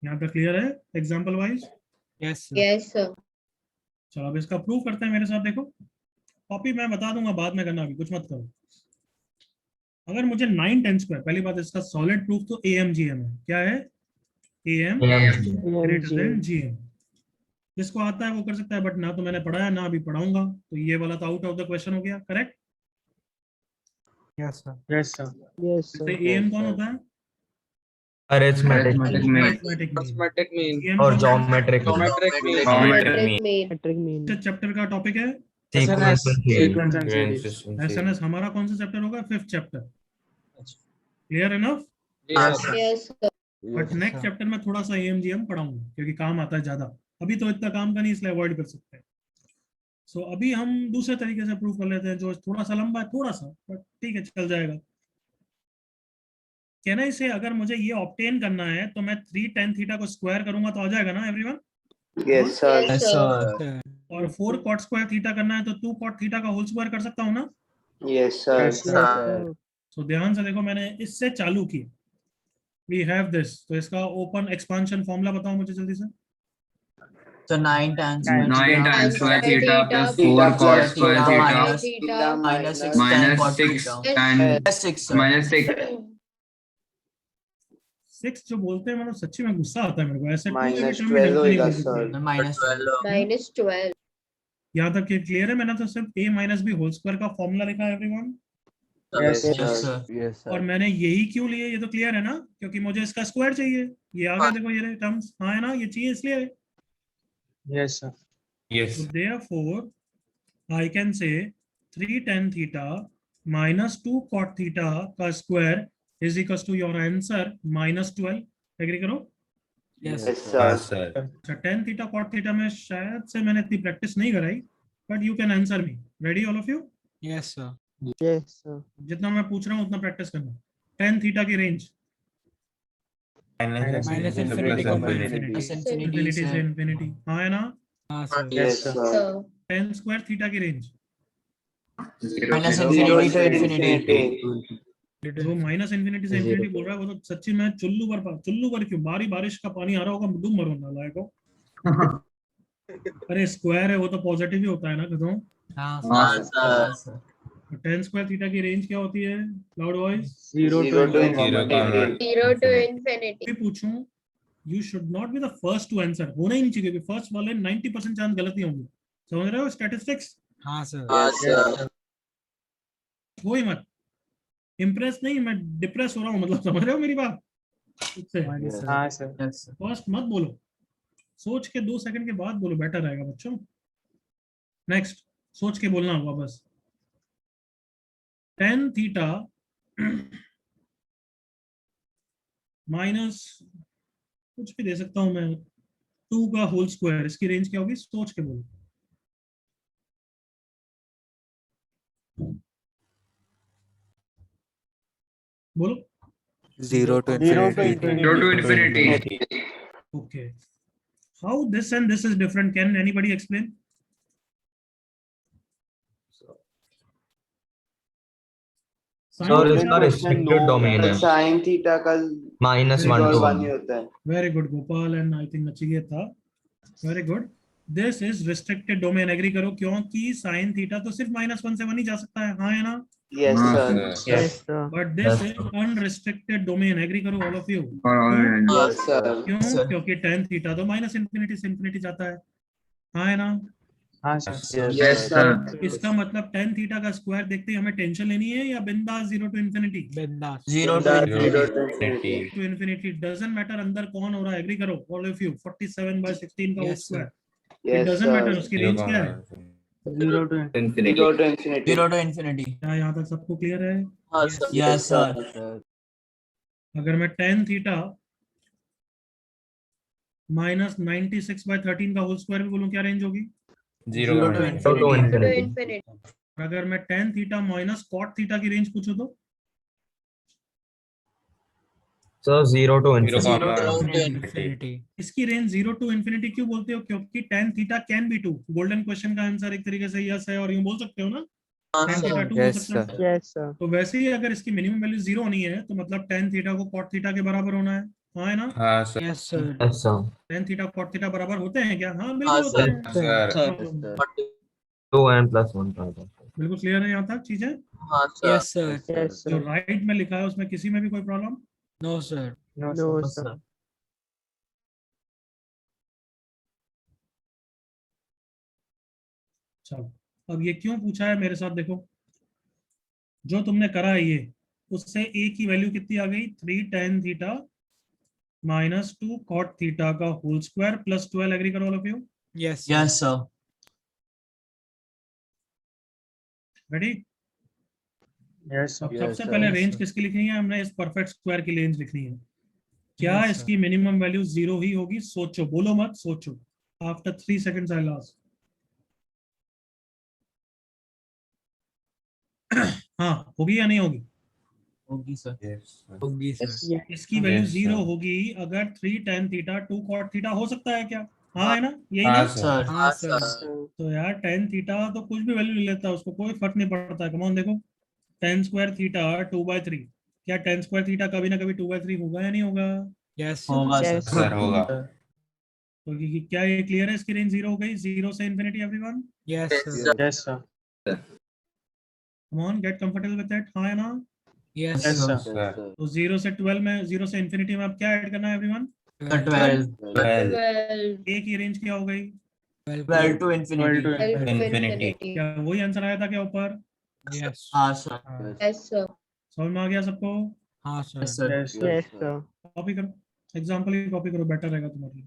यहाँ पे क्लियर है एग्जांपल वाइज? Yes, sir. चलो अब इसका प्रूफ करते हैं मेरे साथ। देखो कॉपी मैं बता दूंगा, बाद में करना, अभी कुछ मत करो। अगर मुझे 9 tan स्क्वायर, पहली बात इसका सॉलिड प्रूफ तो AMGM है। क्या है? AM greater than GM। जिसको आता है वो कर सकता है, बट ना तो मैंने पढ़ाया ना अभी पढ़ाऊंगा, तो ये वाला तो आउट ऑफ द क्वेश्चन हो गया। Correct? Yes, sir. Yes, sir. तो AM कौन होता है? Arithmetic Arithmetic mean। GM और कौन होता है? geometric Metric mean. किस चैप्टर का टॉपिक है? sequence and SNS हमारा कौन सा चैप्टर होगा? 5th chapter. Clear enough? But next chapter में थोड़ा सा AMGM पढ़ाऊंगा क्योंकि काम आता है ज्यादा। अभी तो इतना काम का नहीं, इसलिए अवॉइड कर सकते हैं। सो अभी हम दूसरे तरीके से प्रूव कर लेते हैं जो थोड़ा सा लंबा है, थोड़ा सा, बट ठीक है चल जाएगा। कैन आई से अगर मुझे ये ऑब्टेन करना है तो मैं 3 tan थीटा को स्क्वायर करूंगा तो आ जाएगा ना everyone? Yes, sir. Yes, sir. Sir. और 4 cot स्क्वायर थीटा करना है तो 2 cot थीटा का होल स्क्वायर कर सकता हूँ ना? Yes, sir. Yes, sir. तो ध्यान से देखो, मैंने इससे चालू की, वी हैव दिस, तो इसका ओपन एक्सपांशन फॉर्मूला बताओ मुझे जल्दी से। So 9 tan 9 tan square theta plus Theta 4 cot plus square theta theta minus 6 tan minus cot 6 theta. tan Yes, 6 sir. minus 6 6 जो बोलते हैं मतलब सच्ची में गुस्सा आता है मेरे को, ऐसे Minus 12 होगा sir. Minus -12 यहाँ तक ये क्लियर है? मैंने तो सिर्फ a minus B whole square का फॉर्मूला लिखा है everyone, Yes, Yes, sir. sir. Yes, और sir. मैंने यही क्यों लिए ये तो क्लियर है ना, क्योंकि मुझे इसका स्क्वायर चाहिए। ये आ गया, देखो ये रहे टर्म्स, हाँ है ना, ये चाहिए इसलिए है। Yes, sir. Yes. So therefore, I can say 3 tan theta minus 2 cot theta का square is equals to your answer -12. Agree करो? Yes. Yes, sir. अच्छा, tan theta cot theta में शायद से मैंने इतनी प्रैक्टिस नहीं कराई, but you can answer me. Ready all of you? Yes, sir. Yes, sir. जितना मैं पूछ रहा हूँ उतना प्रैक्टिस करना। tan theta की range Minus infinity to infinity. Plus infinity infinity से से इन्फिनिटी, हाँ है ना? Ah, sir. Yes, sir. So, tan square theta की range minus Zero infinity to to infinity. जो माइनस इन्फिनिटी से इन्फिनिटी बोल रहा है वो तो सच्ची में चुल्लू पर क्यों, बारिश का पानी आ रहा होगा, डूब मरो ना लायक। अरे स्क्वायर है वो तो पॉजिटिव ही होता है ना कदम। Ah, sir. हाँ सर tan स्क्वायर थीटा की रेंज क्या होती है? Loud voice 0 to Zero to infinity. 0 to infinity. भी पूछूं, you should not be the first to answer, होना ही नहीं चाहिए, क्योंकि फर्स्ट वाले 90% चांस गलती होंगी। समझ रहे हो स्टैटिस्टिक्स? Ah, sir. हाँ सर वो ही मत, इम्प्रेस नहीं, मैं डिप्रेस हो रहा हूँ, मतलब समझ रहे हो मेरी बात? Ah, sir. Yes, sir. First मत बोलो, सोच के 2 सेकंड के बाद बोलो, बेटर रहेगा बच्चों। नेक्स्ट सोच के बोलना होगा बस। tan थीटा माइनस कुछ भी दे सकता हूं मैं, 2 का होल स्क्वायर, इसकी रेंज क्या होगी? सोच के बोलो। बोलो। 0 to infinity. 0 to infinity Okay. How this and this is different? Can anybody explain? Sir इसका रिस्ट्रिक्टेड डोमेन है, Sin theta का -1 to 1 1. ही होता है. Very good, Gopal and I think Nachiket था. Very good. This is restricted domain. Agree करो, क्योंकि sin थीटा तो सिर्फ -1 से 1 ही जा सकता है, हाँ है ना? Yes, हाँ sir. Sir Yes, sir. But this Yes. is unrestricted domain. Agree करो all of you. Yes, sir. क्यों? Sir. क्योंकि tan थीटा तो माइनस इन्फिनिटी से इन्फिनिटी जाता है, हाँ है ना? Ah, sir. Yes, sir. इसका मतलब tan थीटा का स्क्वायर देखते ही हमें टेंशन लेनी है या बिंदास 0 to infinity? Bindas. 0 to Zero infinity. to infinity. To infinity doesn't matter अंदर कौन हो रहा है, एग्री करो all of you। 47/16 का Yes, square, it Yes, doesn't matter sir. उसकी रेंज क्या है? 0 to infinity. Zero to infinity. 0 to infinity. क्या यहाँ तक सबको क्लियर है? हाँ सर Yes, sir. Sir. अगर मैं tan थीटा माइनस 96/13 का होल स्क्वायर भी बोलूं, क्या रेंज होगी? 0 to to infinity. To infinity. infinity. और अगर मैं tan theta minus cot theta की रेंज पूछूं तो? Sir 0 to infinity. 0 to Infinity. infinity. इसकी रेंज 0 to infinity क्यों बोलते हो? क्योंकि tan theta can be 2। Golden question का आंसर एक तरीके से यस है, और यूं बोल सकते हो ना, हाँ tan थीटा सर 2 हो Yes, सकता है। sir. Yes, sir. तो वैसे ही अगर इसकी मिनिमम वैल्यू 0 नहीं है तो मतलब tan थीटा को cot थीटा के बराबर होना है, हाँ है ना? Yes, sir. Yes, sir. tan theta cot theta बराबर होते हैं क्या? हाँ हाँ बिल्कुल होते सर हैं। Sir Yes, sir. 2n + 1 का होता है. बिल्कुल क्लियर है यहाँ तक चीजें? हाँ सर Yes, sir. Yes, जो sir. राइट में लिखा है उसमें किसी में भी कोई problem? No, sir. No, Yes, sir. sir. चलो, अब ये क्यों पूछा है मेरे साथ देखो, जो तुमने करा है ये, उससे a की वैल्यू कितनी आ गई? 3 tan theta minus 2 cot theta का होल स्क्वायर प्लस 12। एग्री करो all of you? Yes, sir. Yes, sir. Ready? Yes, sir. अब Yes, सबसे sir. पहले Yes, रेंज sir. किसकी लिखनी है? हमने इस परफेक्ट स्क्वायर की रेंज लिखनी है। क्या Yes, sir. इसकी मिनिमम वैल्यू 0 ही होगी? सोचो, बोलो मत, सोचो। After 3 seconds I last. हाँ होगी या नहीं होगी? होगी सर। होगी सर। Yes. इसकी वैल्यू Yes, जीरो sir. होगी अगर 3 tan थीटा 2 cot थीटा हो सकता है क्या? हाँ है ना, यही हाँ ना? सर. सर हाँ सर। Sir. तो यार tan थीटा तो कुछ भी वैल्यू ले लेता है, उसको कोई फर्क नहीं पड़ता। कमॉन देखो, tan स्क्वायर थीटा 2/3, क्या tan स्क्वायर थीटा कभी ना कभी 2/3 होगा या नहीं होगा? यस होगा सर। Yes. सर होगा. तो क्या ये क्लियर है? इसकी रेंज जीरो हो गई, जीरो से infinity everyone. Yes Yes, sir. sir. Yes sir. Come on, get comfortable with that, हाँ है ना? Yes Yes, sir. Yes, sir. तो 0 से 12 में, 0 से इन्फिनिटी में आप क्या ऐड करना है एवरीवन? सर 12 12. 12. ए की रेंज क्या हो गई? 12 to infinity। 12 to Infinity. infinity. क्या वही आंसर आया था क्या ऊपर? यस। हाँ सर। हाँ। Yes, sir. समझ में आ गया सबको? हाँ Yes, sir. sir। Yes, sir. Copy करो, एग्जाम्पल ही कॉपी करो, बेटर रहेगा तुम्हारे लिए।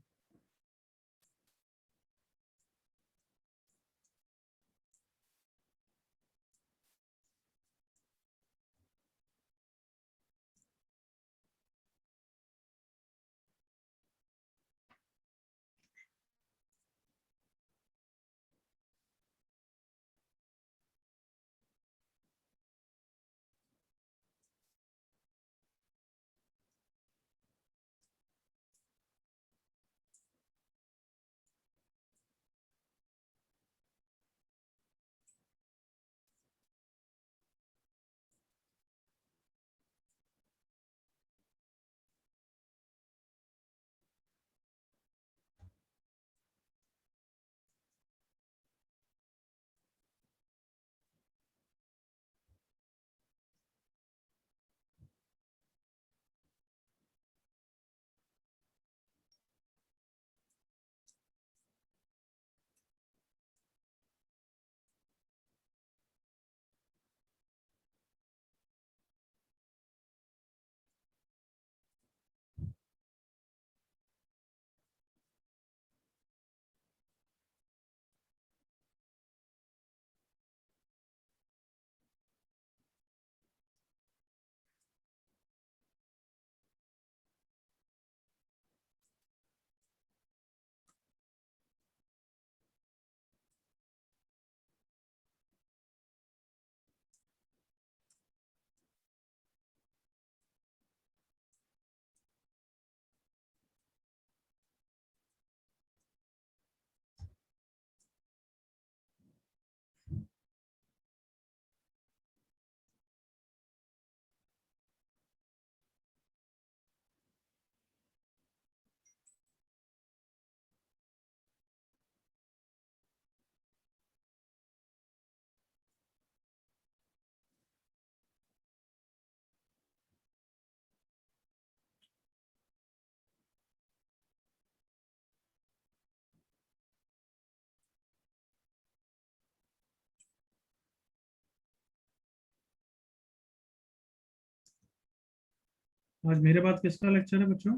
आज मेरे बाद किसका लेक्चर है बच्चों?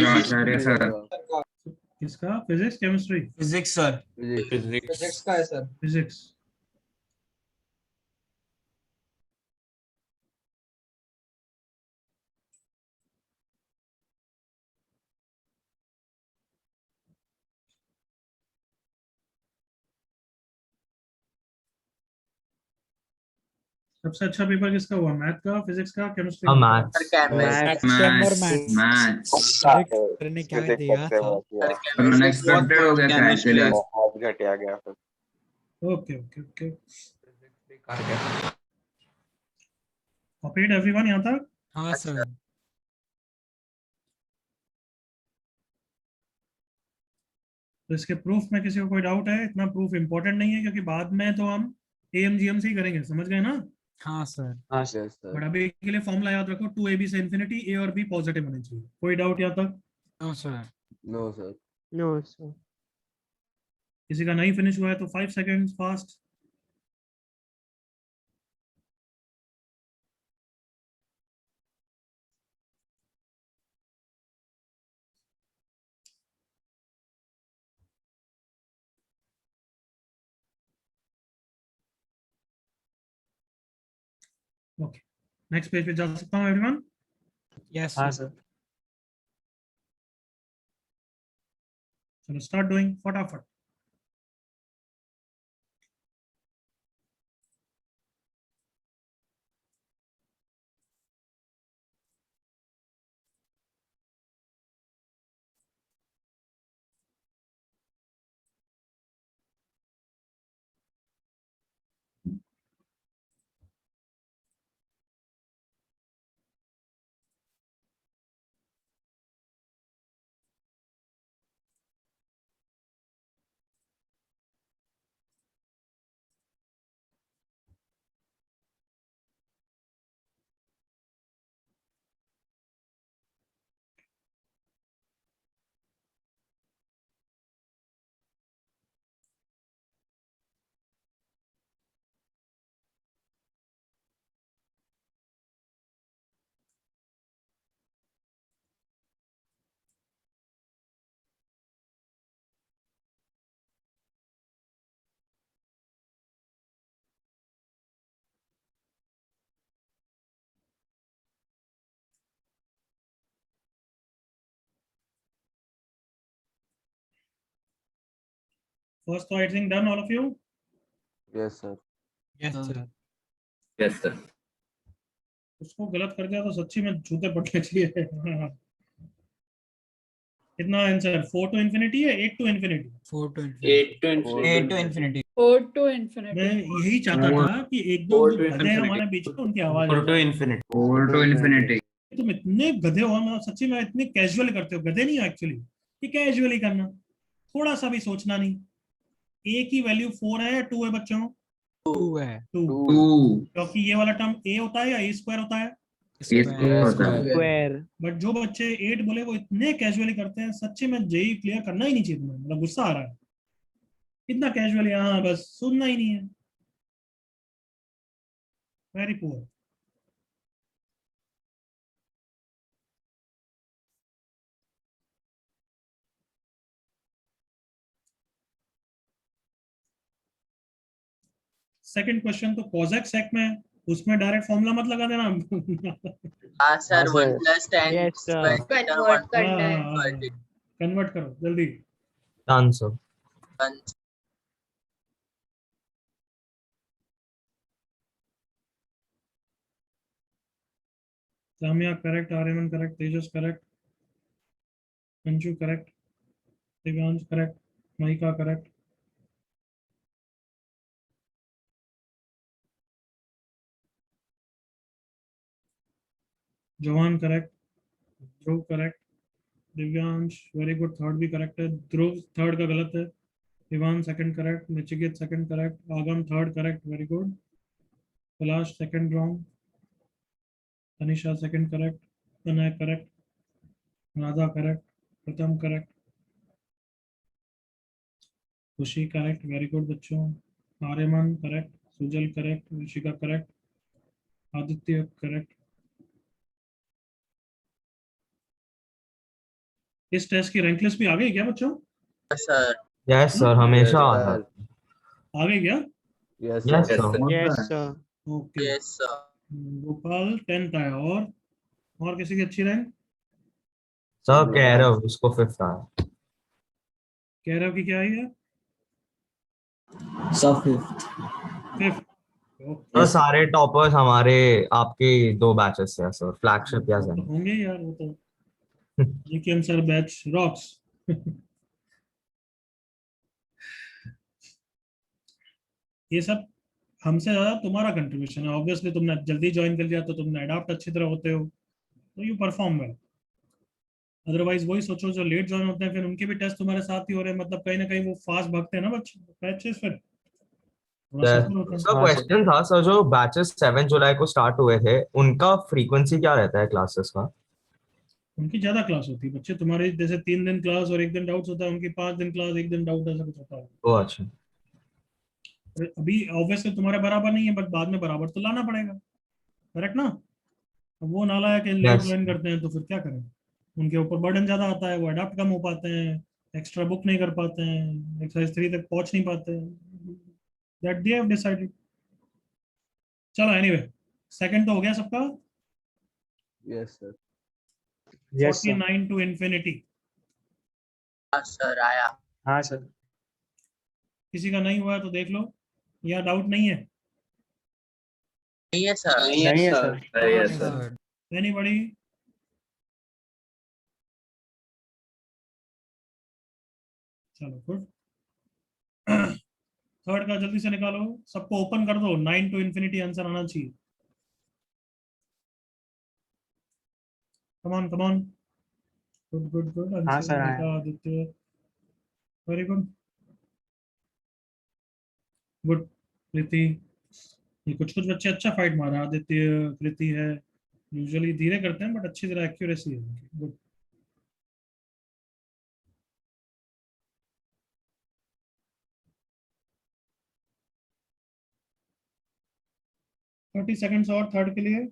आचार्य सर। किसका? Physics, chemistry? Physics sir. Physics. का है सर। फिजिक्स। सबसे अच्छा पेपर किसका हुआ? मैथ का, फिजिक्स का, केमिस्ट्री हाँ का? Maths. Maths. Maths maths sir ने क्या दिया था? अनएक्सपेक्टेड हो गया था एक्चुअली आज। बहुत घटिया गया फिर. Okay okay okay, copied everyone यहाँ तक? हाँ सर। तो इसके प्रूफ में किसी को कोई डाउट है? इतना प्रूफ इंपॉर्टेंट नहीं है क्योंकि बाद में तो हम एएमजीएम से ही करेंगे, समझ गए ना? हाँ सर। Yes, sir. बट अभी के लिए फॉर्मूला याद रखो, 2ab से इन्फिनिटी, ए और बी पॉजिटिव होने चाहिए। कोई डाउट यहाँ तक? No sir. No, sir. No, sir. किसी का नहीं फिनिश हुआ है तो 5 seconds fast. Okay, next page पे जा सकता हूँ एवरीवन? यस हाँ सर। सर। चलो स्टार्ट डूइंग फटाफट। First तो I think done all of you. Yes, sir. Yes, sir. Yes, sir. उसको गलत कर दिया तो सच्ची में जूते पड़ने चाहिए. कितना आंसर 4 to infinity है 8 to infinity. 4 to infinity. 8 to infinity. 8 to infinity. 4 to मैं infinity. यही चाहता था कि एक दो 4 जो to गधे हैं infinity. हमारे बीच में उनकी आवाज आ Four to जाए. infinity. 4 to infinity. तुम इतने गधे हो, मतलब सच्ची में इतने कैजुअल करते हो. गधे नहीं हो एक्चुअली, ये कैजुअली करना, थोड़ा सा भी सोचना नहीं. ए की वैल्यू 4 है या 2 है बच्चों? 2 है. 2. 2. क्योंकि ये वाला टर्म ए होता है या ए स्क्वायर होता है. Square. Square. बट जो बच्चे 8 बोले वो इतने कैजुअली करते हैं, सच्ची में जेई क्लियर करना ही नहीं चाहिए तुम्हें. मतलब गुस्सा आ रहा है इतना कैजुअली. हाँ बस सुनना ही नहीं है. Very poor. सेकंड क्वेश्चन तो cosec sec में है, उसमें डायरेक्ट फॉर्मूला मत लगा देना. हाँ सर, हाँ, 1 plus tan Yes, sir. square theta Convert 1 करना है. कन्वर्ट करो जल्दी. Answer. Jamia correct, Aryaman correct, Tejas correct, Manju correct, Divyansh correct, Mahika correct, Javan correct, Dhruv correct, Divyansh very good. Third भी करेक्ट है. ध्रुव थर्ड का गलत है. Ivaan second correct, Nachiket second correct, Aagam third correct very good. Kailash second wrong, Tanisha second correct, Anay correct, Radha correct, Pratham correct, Khushi correct very good बच्चों. Aryaman correct, Sujal correct, Rishika correct, Aditya correct. इस टेस्ट की रैंक लिस्ट भी आ गई क्या बच्चों? सर. यस सर, हमेशा Yes, आता sir. है. आ गई क्या? Yes, yes sir. Sir. Yes, sir. Okay. Yes sir. Gopal 10th आया. और किसी की अच्छी रैंक? सर कह रहे हो उसको 5th आया. कह रहे हो कि क्या आई है? Sir 5th. 5th. सर सारे टॉपर्स हमारे आपके 2 बैचेस से हैं सर, फ्लैगशिप या तो zen. होंगे यार वो तो. जीकेएम सर बैच रॉक्स. ये सब हमसे ज्यादा तुम्हारा कंट्रीब्यूशन है. ऑब्वियसली तुमने जल्दी ज्वाइन कर लिया तो तुमने अडॉप्ट अच्छी तरह होते हो, तो यू परफॉर्म वेल. अदरवाइज वही सोचो जो लेट ज्वाइन होते हैं फिर उनके भी टेस्ट तुम्हारे साथ ही हो रहे हैं, मतलब कहीं ना कहीं वो फास्ट भागते हैं ना बच्चे, बैचेस फिर थोड़ा सफर होता है. सर क्वेश्चन था सर, जो बैचेस 7 जुलाई को स्टार्ट हुए थे उनका फ्रीक्वेंसी क्या रहता है क्लासेस का? उनकी ज्यादा क्लास होती है बच्चे. तुम्हारे जैसे 3 दिन क्लास और 1 दिन डाउट्स होता है, उनकी 5 दिन क्लास 1 दिन डाउट ऐसा कुछ होता है. ओ अच्छा. अभी ऑब्वियसली तुम्हारे बराबर नहीं है, बट बाद में बराबर तो लाना पड़ेगा. करेक्ट ना? अब वो नालायक के लेट Yes. ज्वाइन करते हैं तो फिर क्या करें. उनके ऊपर बर्डन ज्यादा आता है, वो अडाप्ट कम हो पाते हैं, एक्स्ट्रा बुक नहीं कर पाते हैं, एक्सरसाइज 3 तक पहुंच नहीं पाते हैं. That they have decided. चलो एनीवे, सेकंड तो हो गया सबका. Yes, sir. 49 to infinity. हाँ सर, आया. हाँ सर. किसी का नहीं हुआ है तो देख लो, या डाउट नहीं है? नहीं है सर. नहीं है sir. Yes, sir. Sir. Anybody? चलो गुड. थर्ड का जल्दी से निकालो, सबको ओपन कर दो. 9 टू इंफिनिटी आंसर आना चाहिए. Come on come on. Good good good. हाँ, sir, आया. Aditya very good. गुड. प्रीति, ये कुछ कुछ बच्चे अच्छा फाइट मारा. आदित्य, प्रीति है, यूजुअली धीरे करते हैं बट अच्छी तरह एक्यूरेसी है उनकी. गुड. थर्टी सेकेंड्स और थर्ड के लिए.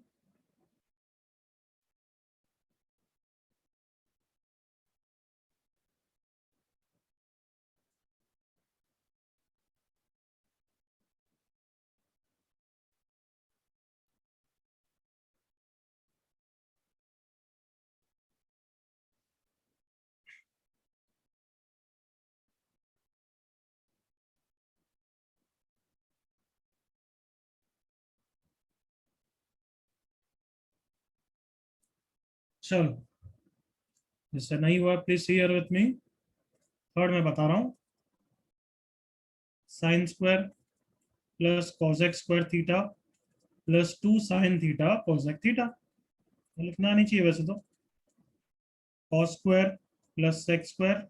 चलो, जिससे नहीं हुआ please see here with me. Third मैं बता रहा हूँ, sine square plus cosec square theta plus 2 sine theta cosec theta. लिखना नहीं चाहिए वैसे तो, cos square plus sec square.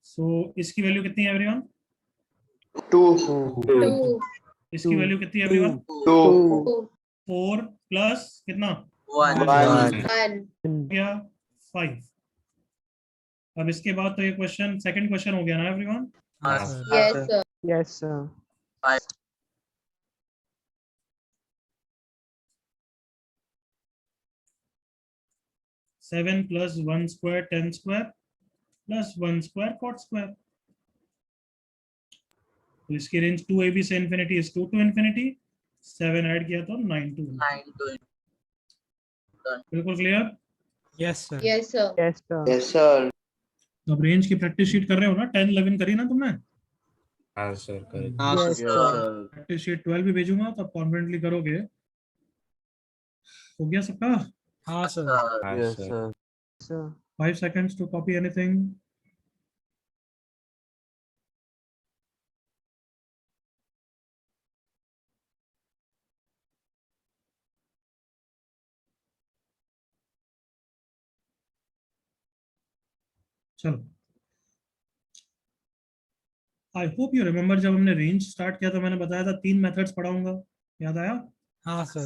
So इसकी वैल्यू कितनी है एवरीवन? 2 इसकी वैल्यू कितनी है एवरीवन? 2 4 प्लस कितना 1 1 गया? 5। अब इसके बाद तो ये क्वेश्चन, सेकंड क्वेश्चन हो गया ना एवरीवन? हाँ sir Yes sir. Yes sir. 7 plus 1 square 10 square plus 1 square cot square. तो इसकी रेंज 2ab से infinity is 2 to infinity, 7 add किया तो 9 टू। 9 to बिल्कुल clear? Yes sir. Yes sir. Yes sir. Yes, sir. अब रेंज की प्रैक्टिस शीट कर रहे हो ना? 10 11 करी ना तुमने? हाँ सर करेक्ट हाँ Yes sir sir. Practice sheet 12 भी भेजूंगा, तब कॉन्फिडेंटली करोगे। हो गया सबका? हाँ sir. हाँ Yes, sir sir. Sir. 5 seconds to copy anything. चलो, आई होप यू रिमेम्बर, जब हमने रेंज स्टार्ट किया तो मैंने बताया था 3 मेथड्स पढ़ाऊंगा, याद आया? हाँ sir.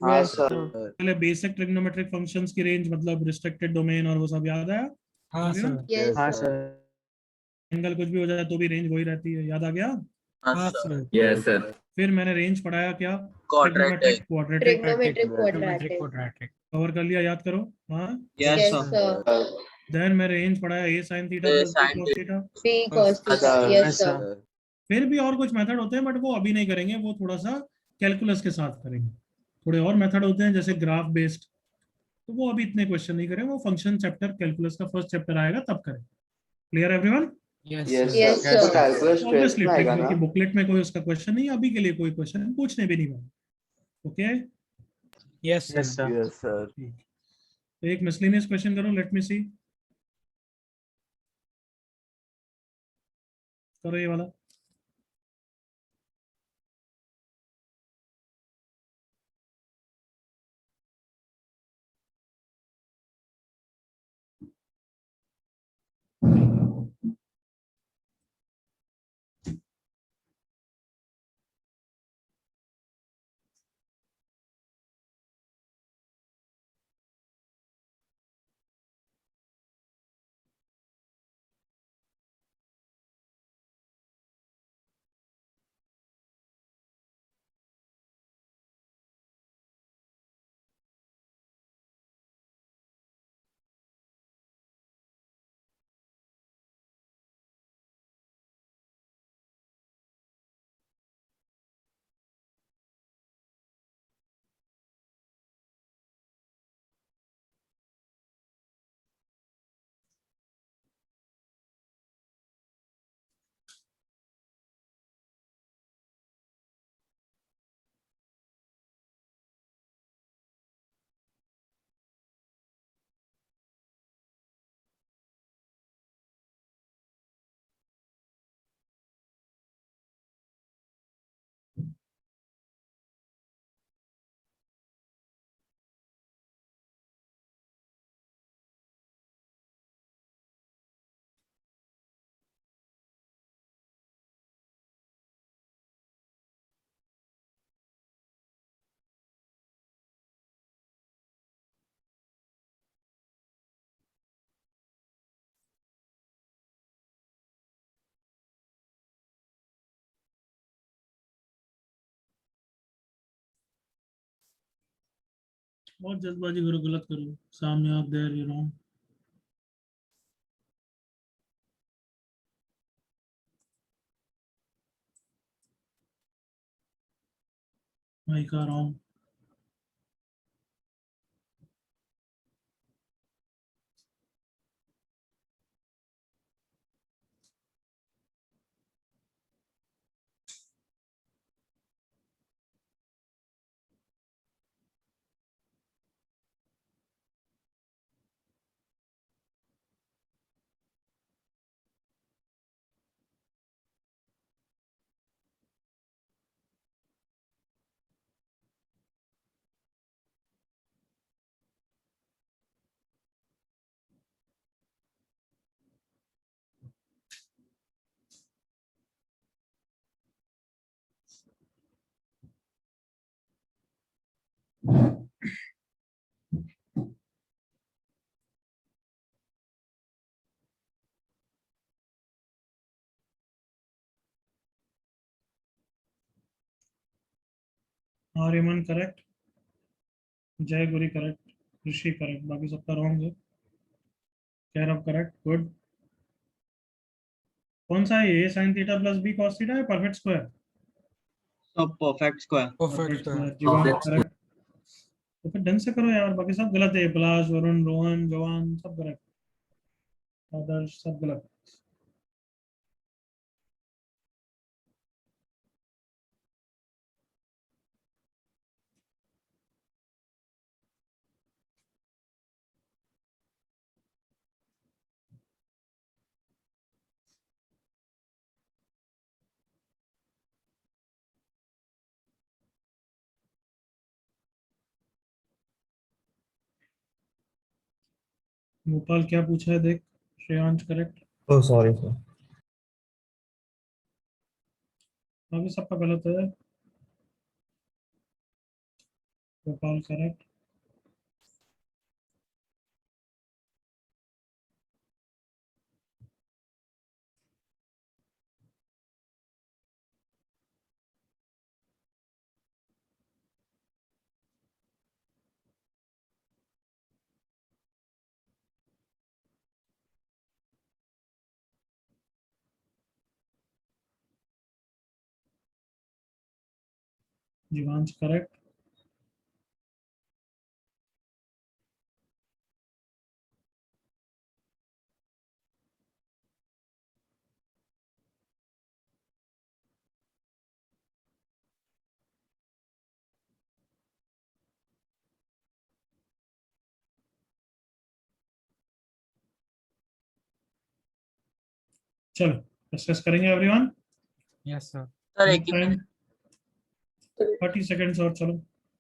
Yes sir. sir. पहले बेसिक ट्रिग्नोमेट्रिक फंक्शंस की रेंज, मतलब रिस्ट्रिक्टेड डोमेन और वो सब, याद आया? हाँ sir. Yes Yes, sir. Angle कुछ भी हो जाए तो भी रेंज वही रहती है, याद आ गया? हाँ sir. Yes, sir. फिर मैंने रेंज पढ़ाया क्या? Quadratic. Quadratic. Trigonometric Geometric quadratic. quadratic. Cover कर लिया, याद करो। हाँ, Yes Yes sir sir. Then मैं रेंज पढ़ाया a sin theta A plus b sin cos theta. B cos theta. Sir. Yes sir. sir. फिर भी और कुछ मेथड होते हैं, बट वो अभी नहीं करेंगे, वो थोड़ा सा कैलकुलस के साथ करेंगे। थोड़े और मेथड होते हैं जैसे ग्राफ बेस्ड, तो वो अभी इतने क्वेश्चन नहीं करेंगे, वो फंक्शन चैप्टर कैलकुलस का फर्स्ट चैप्टर आएगा तब करें। Clear everyone? Yes Yes, sir. Yes, sir. sir. तो कैलकुलस 12 ऑब्वियसली में आएगा ना? बुकलेट में कोई उसका क्वेश्चन नहीं, अभी के लिए कोई क्वेश्चन पूछने भी नहीं वाले। Okay, Yes sir. Yes, sir. एक मिसलेनियस क्वेश्चन करो, लेट मी सी। करो ये वाला। बहुत जल्दबाजी करो, गलत करो, सामने आप देर यू नो। माइक आ रहा हूँ। आर्यमन करेक्ट, जय गुरी करेक्ट, ऋषि करेक्ट, बाकी सबका रॉन्ग है। Kairav correct, good. कौन सा है ये? sin theta plus B cos theta है perfect square? So perfect square. Perfect square. Jeevan Perfect correct. तो फिर ढंग से करो यार, बाकी सब गलत है। पलाश, वरुण, रोहन, जवान सब करेक्ट, आदर्श सब गलत। गोपाल क्या पूछा है देख। Shreyansh correct, oh sorry sir. बाकी सबका गलत है। गोपाल करेक्ट, जीवांश करेक्ट, चलो डिस्कस करेंगे एवरीवन। Yes, sir. सर एक ही टाइम मिनट 30 सेकेंड्स और, चलो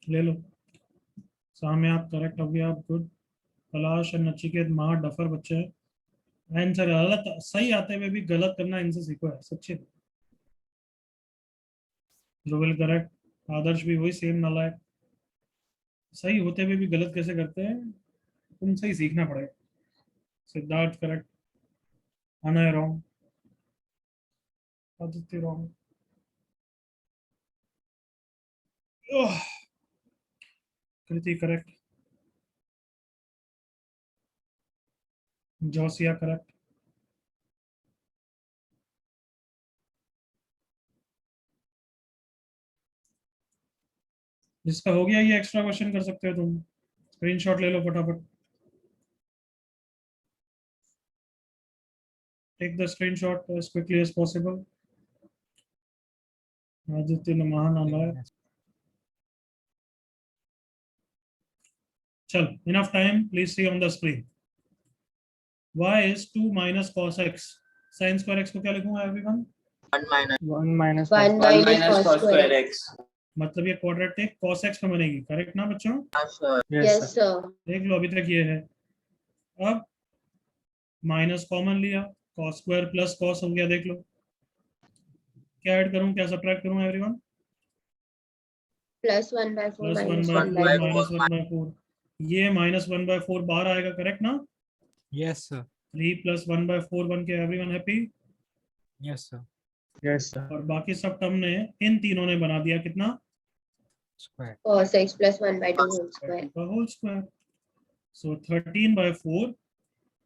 ले लो। सामने आप करेक्ट हो गया, आप गुड। पलाश और नचिकेत महा डफर बच्चे हैं। आंसर गलत सही आते हुए भी गलत करना इनसे सीखो है, सच्चे। ध्रुवल करेक्ट, आदर्श भी वही सेम नालायक। सही होते हुए भी गलत कैसे करते हैं, तुमसे ही सीखना पड़ेगा। Siddharth correct, Anay wrong, Aditya wrong, Kriti correct, Josiah correct, जिसका हो गया ये एक्स्ट्रा क्वेश्चन कर सकते हो तुम। स्क्रीनशॉट ले लो फटाफट, take the screenshot as quickly as possible। Aditya ने महान आना है। चल, enough time, please see on the screen। y is 2 minus cos x, sin square x को क्या लिखूंगा everyone? 1 minus 1 minus 1 minus cos square x। मतलब ये क्वाड्रेटिक cos x में बनेगी, करेक्ट ना बच्चों? Sir Yes, sir. देख लो अभी तक ये है। अब माइनस कॉमन लिया, cos स्क्वायर प्लस cos हो गया, देख लो क्या ऐड करूं क्या सब्ट्रैक्ट करूं everyone? Plus 1 by 4 plus 1 minus by 1 4 by 4. Minus 1 by 4, ये माइनस 1 बाय 4 बाहर आएगा, करेक्ट ना? Yes, sir. 3 प्लस 1 बाय 4 बन के everyone happy. Yes, sir. Yes, sir. और बाकी सब टर्म ने इन तीनों ने बना दिया कितना? Square. Cos x plus 1 by 2 whole square. का whole square. So 13 by 4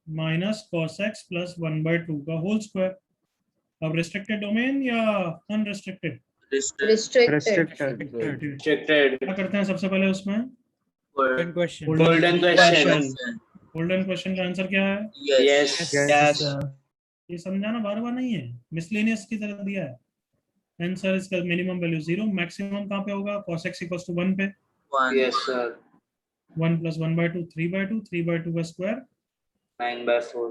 minus cos x plus 1 by 2 का होल स्क्वायर। अब रिस्ट्रिक्टेड डोमेन या अनरिस्ट्रिक्टेड? Restricted. Restricted। क्या करते हैं सबसे पहले उसमें? Golden question. Golden question। Golden question का आंसर क्या है? Yes। Yes। ये समझाना बार बार नहीं है, मिसलेनियस की तरह दिया है। आंसर इसका मिनिमम वैल्यू 0, मैक्सिमम कहाँ पे होगा? cos x इक्वल्स टू 1 पे। Yes sir। 1 plus 1 by 2 3 by 2, 3 by 2 का स्क्वायर 9 by 4।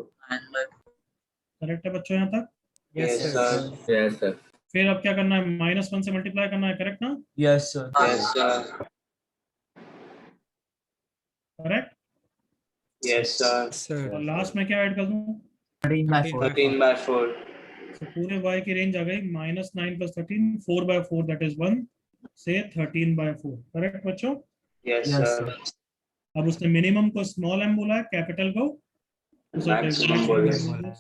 करेक्ट है बच्चों यहाँ तक? Yes sir। Yes sir। फिर अब क्या करना है? -1 से मल्टीप्लाई करना है, करेक्ट ना? Yes sir Yes sir। Correct. Yes sir। Sir. और लास्ट में क्या ऐड कर दूं? 13 by 4। तो पूरे y की रेंज आ गई -9 प्लस 13, 4 बाय 4 दैट इज 1 से 13 बाय 4, करेक्ट बच्चों? Yes Yes, sir। अब उसने मिनिमम को स्मॉल m बोला है, कैपिटल को Maximum बोला।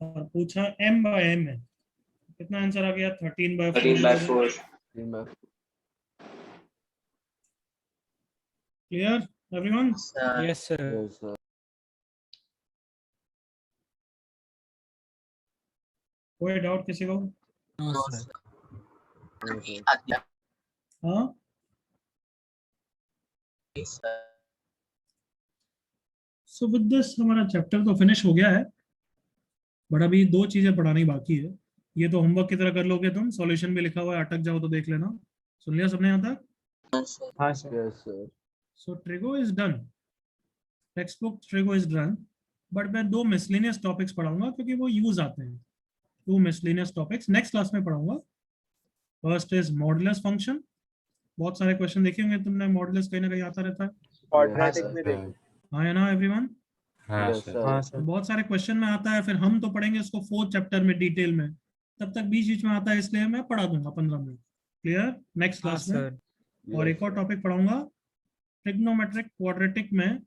और पूछा m बाय m है, कितना आंसर आ गया? 13 bye 13 by 4। Clear, everyone? Yes, sir. Yes, sir. कोई डाउट किसी को? No, sir. No, sir. हाँ, सो विद दिस हमारा चैप्टर तो फिनिश हो गया है, बट अभी 2 चीजें पढ़ानी बाकी है। ये तो होमवर्क की तरह कर लोगे तुम, सॉल्यूशन भी लिखा हुआ है, अटक जाओ तो देख लेना। सुन लिया सबने यहाँ तक? हाँ sir. Yes, sir. So trigo is done, text book trigo is done, but मैं 2 मिसलेनियस टॉपिक्स पढ़ाऊंगा क्योंकि वो यूज आते हैं। 2 मिसलेनियस टॉपिक्स नेक्स्ट क्लास में पढ़ाऊंगा। फर्स्ट इज मॉडुलस फंक्शन, बहुत सारे क्वेश्चन देखे होंगे तुमने, मॉडुलस कहीं ना कहीं आता रहता है, Quadratic में देखें. हाँ है ना एवरीवन? Yes, sir. बहुत सारे क्वेश्चन में आता है, फिर हम तो पढ़ेंगे उसको 4th चैप्टर में डिटेल में, तब तक बीच बीच में आता है, इसलिए मैं पढ़ा दूंगा 15 मिनट। क्लियर? नेक्स्ट हाँ क्लास में। सर. और एक और टॉपिक पढ़ाऊंगा, ट्रिग्नोमेट्रिक क्वाड्रेटिक में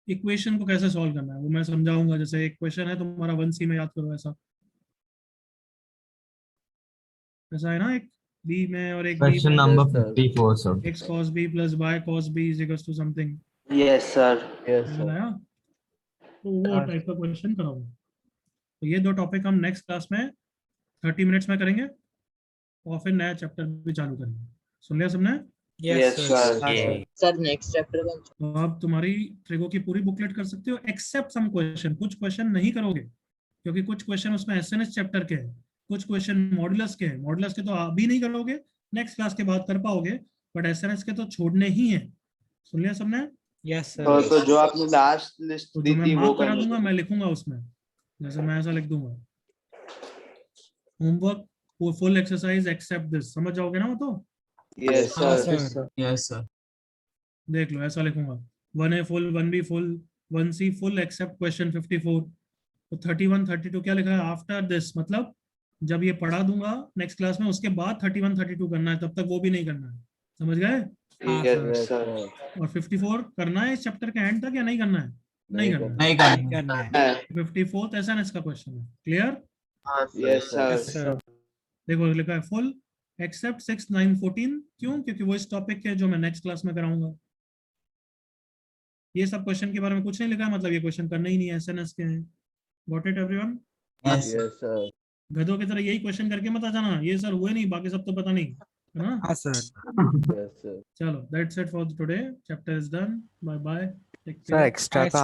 इक्वेशन को कैसे सॉल्व करना है, वो मैं समझाऊंगा। जैसे एक क्वेश्चन है तुम्हारा 1C में, याद करो ऐसा है ना, एक बी में और एक question B number sir. 54 sir. x cos b plus y cos b is equals to something, Yes, sir. Yes, sir. आया? तो वो टाइप का क्वेश्चन कराऊंगा। तो ये 2 टॉपिक हम नेक्स्ट क्लास में 30 मिनट्स में करेंगे और फिर नया चैप्टर भी चालू करेंगे। सुन लिया सबने? Yes, sir. Sir next chapter का तो आप तुम्हारी ट्रिगो की पूरी बुकलेट कर सकते हो एक्सेप्ट सम क्वेश्चन, कुछ क्वेश्चन नहीं करोगे क्योंकि कुछ क्वेश्चन उसमें एसएनएस चैप्टर के हैं, कुछ क्वेश्चन मॉडुलस के हैं। मॉडुलस के तो अभी नहीं करोगे, नेक्स्ट क्लास के बाद कर पाओगे, बट एसएनएस के तो छोड़ने ही है। सुन लिया सबने? Yes, sir. तो जो आपने लास्ट लिस्ट तो दी जो मैं थी वो मार्क करा करनी दूंगा थी। मैं लिखूंगा उसमें, जैसे मैं ऐसा लिख दूंगा, homework full exercise except this, समझ जाओगे ना वो तो? Yes, हाँ sir. सर. Yes sir. देख लो ऐसा लिखूंगा, 1A full, 1B full, 1C full except question 54। तो 31 32 क्या लिखा है? आफ्टर दिस, मतलब जब ये पढ़ा दूंगा नेक्स्ट क्लास में, उसके बाद 31 32 करना है, तब तक वो भी नहीं करना है। समझ गए? हाँ Yes, sir. Yes, sir. sir. और 54 करना है इस चैप्टर के एंड तक या नहीं करना है? नहीं करना है। नहीं करना। करना है. 54th एसएनएस का क्वेश्चन है। Clear? Yes, sir. Yes, sir. देखो लिखा है फुल एक्सेप्ट 6 9 14, क्यों? क्योंकि वो इस टॉपिक के जो मैं नेक्स्ट क्लास में कराऊंगा। ये सब क्वेश्चन के बारे में कुछ नहीं लिखा है, मतलब ये क्वेश्चन करना ही नहीं है, एसएनएस के हैं। Got it everyone? Yes sir. Yes, sir. गधों की तरह यही क्वेश्चन करके मत आ जाना, ये सर हुए नहीं, बाकी सब तो पता नहीं है ना? हाँ सर. Yes, sir. चलो that's it for today, chapter is done, bye bye, take sir care. Extra Bye, का